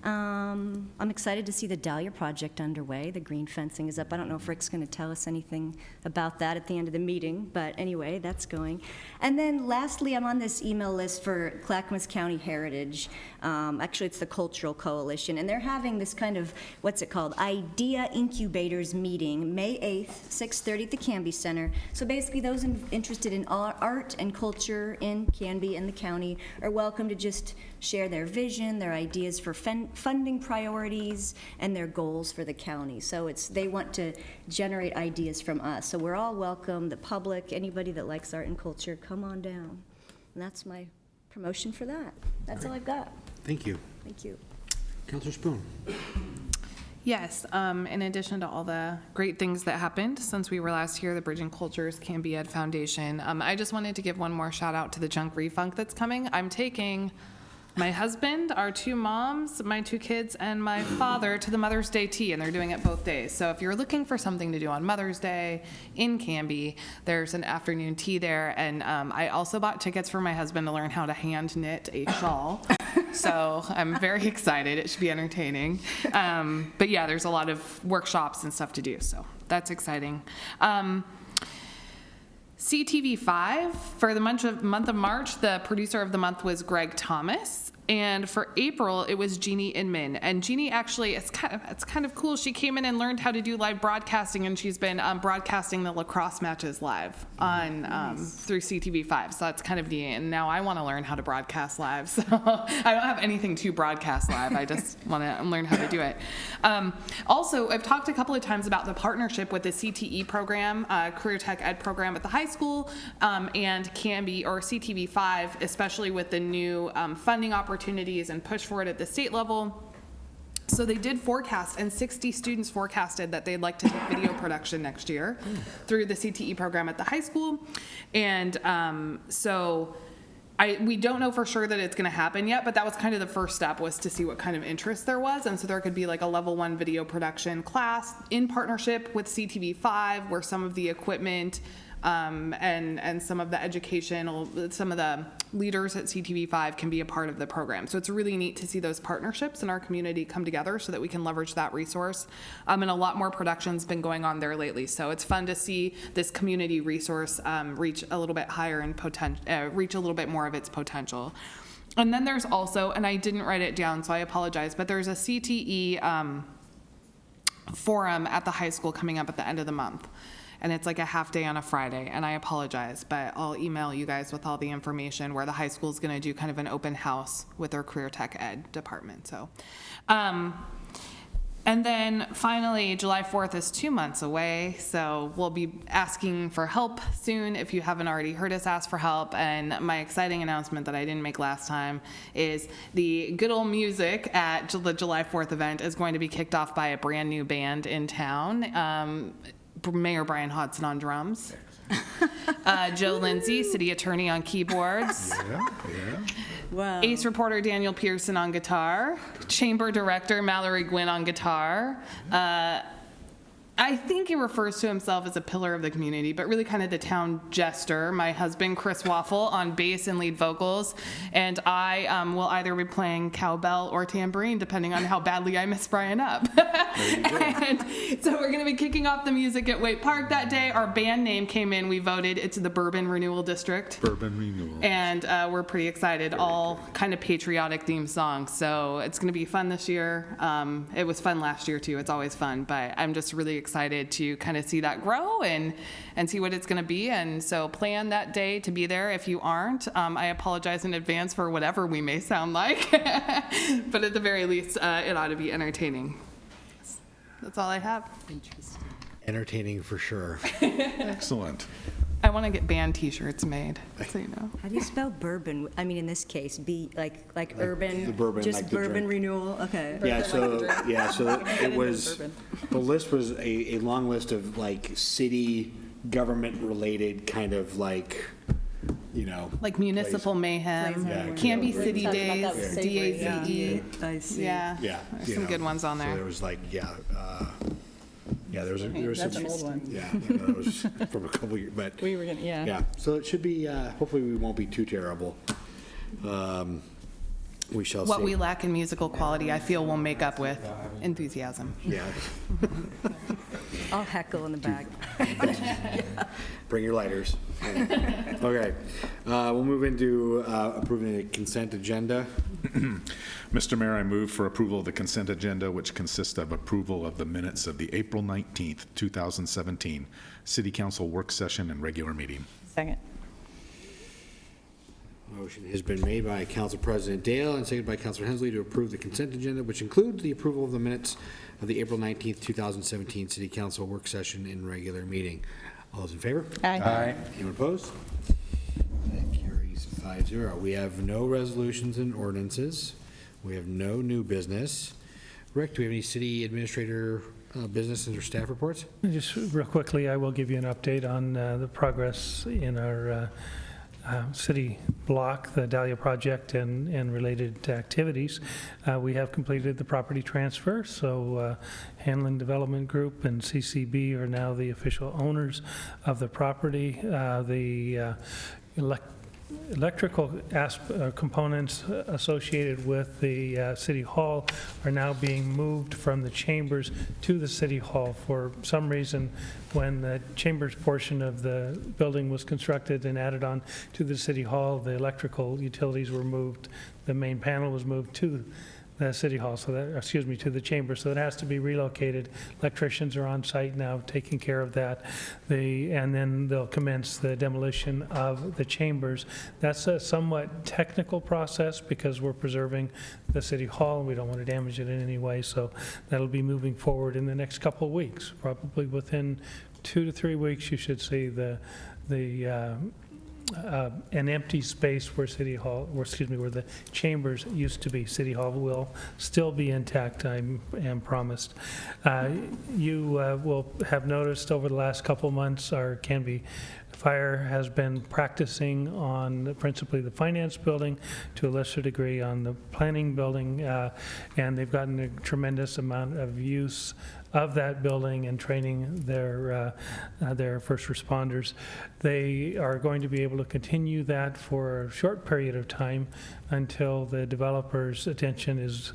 Speaker 13: I'm excited to see the Dahlia project underway. The green fencing is up. I don't know if Rick's going to tell us anything about that at the end of the meeting, but anyway, that's going. And then lastly, I'm on this email list for Clackamas County Heritage. Actually, it's the Cultural Coalition, and they're having this kind of, what's it called, Idea Incubators meeting, May 8th, 6:30 at the Canby Center. So basically, those interested in art and culture in Canby and the county are welcome to just share their vision, their ideas for funding priorities, and their goals for the county. So they want to generate ideas from us. So we're all welcome, the public, anybody that likes art and culture, come on down. And that's my promotion for that. That's all I've got.
Speaker 1: Thank you.
Speaker 13: Thank you.
Speaker 1: Councilor Spoon.
Speaker 4: Yes, in addition to all the great things that happened since we were last here, the Bridging Cultures Canby Ed Foundation, I just wanted to give one more shout out to the Junk Refunk that's coming. I'm taking my husband, our two moms, my two kids, and my father to the Mother's Day tea, and they're doing it both days. So if you're looking for something to do on Mother's Day in Canby, there's an afternoon tea there. And I also bought tickets for my husband to learn how to hand knit a shawl. So I'm very excited. It should be entertaining. But yeah, there's a lot of workshops and stuff to do, so that's exciting. CTV5, for the month of March, the producer of the month was Greg Thomas. And for April, it was Jeannie Inman. And Jeannie actually, it's kind of cool. She came in and learned how to do live broadcasting, and she's been broadcasting the lacrosse matches live on through CTV5. So that's kind of neat. And now I want to learn how to broadcast live. So I don't have anything to broadcast live. I just want to learn how to do it. Also, I've talked a couple of times about the partnership with the CTE program, Career Tech Ed program at the high school, and Canby or CTV5, especially with the new funding opportunities and push for it at the state level. So they did forecast, and 60 students forecasted that they'd like to take video production next year through the CTE program at the high school. And we don't know for sure that it's going to happen yet, but that was kind of the first step, was to see what kind of interest there was. And so there could be like a level 1 video production class in partnership with CTV5, where some of the equipment and some of the educational, some of the leaders at CTV5 can be a part of the program. So it's really neat to see those partnerships in our community come together so that we can leverage that resource. And a lot more production's been going on there lately. So it's fun to see this community resource reach a little bit higher and reach a little bit more of its potential. And then there's also, and I didn't write it down, so I apologize, but there's a CTE forum at the high school coming up at the end of the month. And it's like a half day on a Friday, and I apologize, but I'll email you guys with all the information, where the high school is going to do kind of an open house with their Career Tech Ed department. So, and then finally, July 4th is 2 months away, so we'll be asking for help soon if you haven't already heard us ask for help. And my exciting announcement that I didn't make last time is the Good Old Music at the July 4th event is going to be kicked off by a brand new band in town. Mayor Brian Hodson on drums, Joe Lindsay, city attorney, on keyboards,
Speaker 6: Wow.
Speaker 4: Ace reporter Daniel Pearson on guitar, chamber director Mallory Gwynn on guitar. I think he refers to himself as a pillar of the community, but really kind of the town jester. My husband, Chris Waffle, on bass and lead vocals. And I will either be playing cowbell or tambourine, depending on how badly I miss Brian up. And so we're going to be kicking off the music at Waite Park that day. Our band name came in. We voted. It's the Bourbon Renewal District.
Speaker 17: Bourbon Renewal.
Speaker 4: And we're pretty excited. All kind of patriotic themed songs. So it's going to be fun this year. It was fun last year, too. It's always fun. But I'm just really excited to kind of see that grow and see what it's going to be. And so plan that day to be there. If you aren't, I apologize in advance for whatever we may sound like. But at the very least, it ought to be entertaining. That's all I have.
Speaker 13: Interesting.
Speaker 1: Entertaining for sure.
Speaker 17: Excellent.
Speaker 4: I want to get band T-shirts made, so you know.
Speaker 13: How do you spell bourbon? I mean, in this case, like urban,
Speaker 1: the bourbon,
Speaker 13: just
Speaker 1: like the
Speaker 13: bourbon
Speaker 1: drink.
Speaker 13: renewal. Okay.
Speaker 1: Yeah, so it was, the list was a long list of like city government related kind of like, you know.
Speaker 4: Like Municipal Mayhem,
Speaker 1: Yeah,
Speaker 4: Canby
Speaker 1: yeah.
Speaker 4: City
Speaker 16: Talking about
Speaker 4: Days,
Speaker 16: that with savory,
Speaker 4: DAZE.
Speaker 13: I see.
Speaker 4: Yeah,
Speaker 1: Yeah.
Speaker 4: there's
Speaker 1: you
Speaker 4: some
Speaker 1: know,
Speaker 4: good ones on
Speaker 1: So
Speaker 4: there.
Speaker 1: there was like, there was
Speaker 16: That's
Speaker 1: some.
Speaker 16: an old one.
Speaker 1: Yeah, that was from a couple years, but.
Speaker 16: We were gonna,
Speaker 1: Yeah, so it should be, hopefully we won't be too terrible. We shall see.
Speaker 4: What we lack in musical quality, I feel we'll make up with enthusiasm.
Speaker 1: Yeah,
Speaker 13: I'll heckle in the back.
Speaker 1: bring your lighters. Okay, we'll move into approving the consent agenda.
Speaker 17: Mr. Mayor, I move for approval of the consent agenda, which consists of approval of the minutes of the April 19th, 2017 City Council work session and regular meeting.
Speaker 16: Second.
Speaker 1: Motion has been made by Council President Dale and seconded by Councilor Hensley to approve the consent agenda, which includes the approval of the minutes of the April 19th, 2017 City Council work session and regular meeting. All those in favor?
Speaker 16: Aye.
Speaker 1: Anyone opposed? That carries 5-0. We have no resolutions and ordinances. We have no new business. Rick, do we have any city administrator businesses or staff reports?
Speaker 12: Just real quickly, I will give you an update on the progress in our city block, the Dahlia project, and related activities. We have completed the property transfer, so Hanlon Development Group and CCB are now the official owners of the property. The electrical components associated with the City Hall are now being moved from the chambers to the City Hall. For some reason, when the chambers portion of the building was constructed and added on to the City Hall, the electrical utilities were moved the main panel was moved to the city hall, so that, excuse me, to the chamber, so it has to be relocated. Electricians are on site now taking care of that. And then they'll commence the demolition of the chambers. That's a somewhat technical process because we're preserving the city hall and we don't want to damage it in any way, so that'll be moving forward in the next couple of weeks. Probably within 2 to 3 weeks, you should see an empty space where City Hall, or excuse me, where the chambers used to be. City Hall will still be intact, I am promised. You will have noticed over the last couple months, our Canby Fire has been practicing on principally the finance building, to a lesser degree on the planning building, and they've gotten a tremendous amount of use of that building and training their first responders. They are going to be able to continue that for a short period of time until the developer's attention is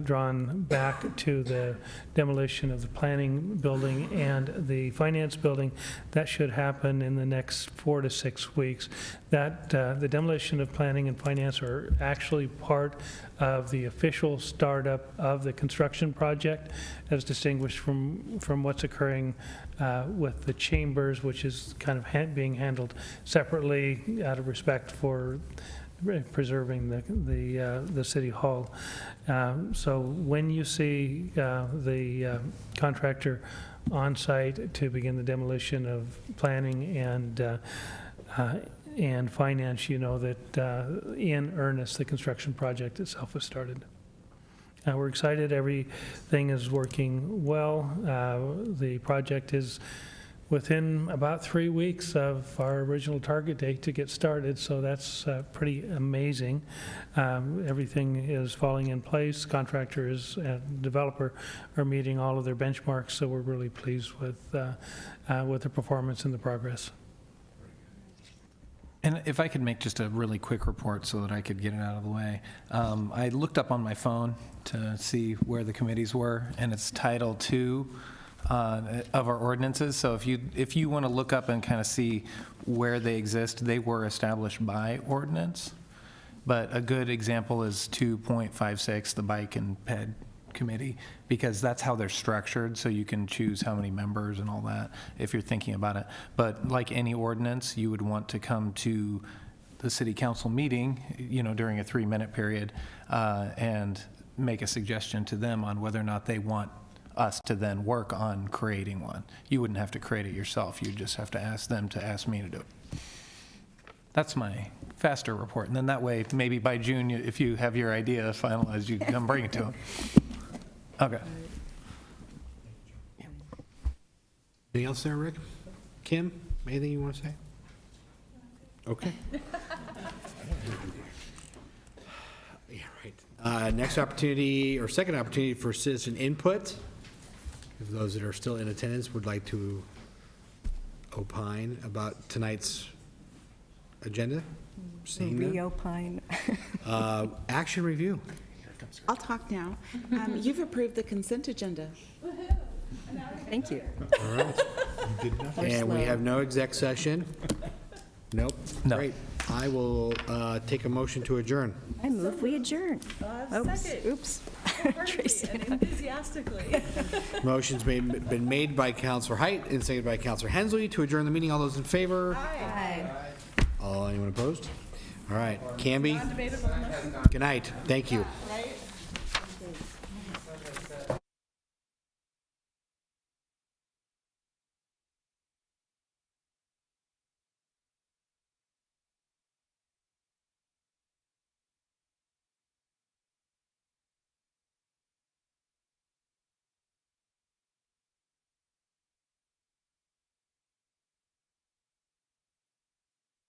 Speaker 12: drawn back to the demolition of the planning building and the finance building. That should happen in the next 4 to 6 weeks. That the demolition of planning and finance are actually part of the official startup of the construction project, as distinguished from what's occurring with the chambers, which is kind of being handled separately out of respect for preserving the city hall. So when you see the contractor on site to begin the demolition of planning and finance, you know that in earnest the construction project itself has started. We're excited. Everything is working well. The project is within about 3 weeks of our original target date to get started, so that's pretty amazing. Everything is falling in place. Contractors and developer are meeting all of their benchmarks, so we're really pleased with the performance and the progress.
Speaker 14: And if I could make just a really quick report so that I could get it out of the way. I looked up on my phone to see where the committees were, and it's Title II of our ordinances. So if you want to look up and kind of see where they exist, they were established by ordinance. But a good example is 2.56, the Bike and Ped Committee, because that's how they're structured, so you can choose how many members and all that if you're thinking about it. But like any ordinance, you would want to come to the city council meeting, during a 3-minute period, and make a suggestion to them on whether or not they want us to then work on creating one. You wouldn't have to create it yourself. You just have to ask them to ask me to do it. That's my faster report. And then that way, maybe by June, if you have your idea finalized, you can come bring it to them. Okay.
Speaker 1: Anything else there, Rick? Kim, anything you want to say? Okay. Yeah, right. Next opportunity, or second opportunity for citizen input. If those that are still in attendance would like to opine about tonight's agenda. Seeing none.
Speaker 13: Reopine.
Speaker 1: Action review.
Speaker 15: I'll talk now. You've approved the consent agenda.
Speaker 13: Thank you.
Speaker 1: All right. And we have no exec session. Nope.
Speaker 14: No.
Speaker 1: Great. I will take a motion to adjourn.
Speaker 13: I move we adjourn.
Speaker 16: Second.
Speaker 13: Oops. Tracy.
Speaker 16: And enthusiastically.
Speaker 1: Motion's been made by Councilor Height and seconded by Councilor Hensley to adjourn the meeting. All those in favor?
Speaker 16: Aye.
Speaker 1: Anyone opposed? All right. Canby,
Speaker 16: Non-debatable.
Speaker 1: good night. Thank you.
Speaker 16: Right?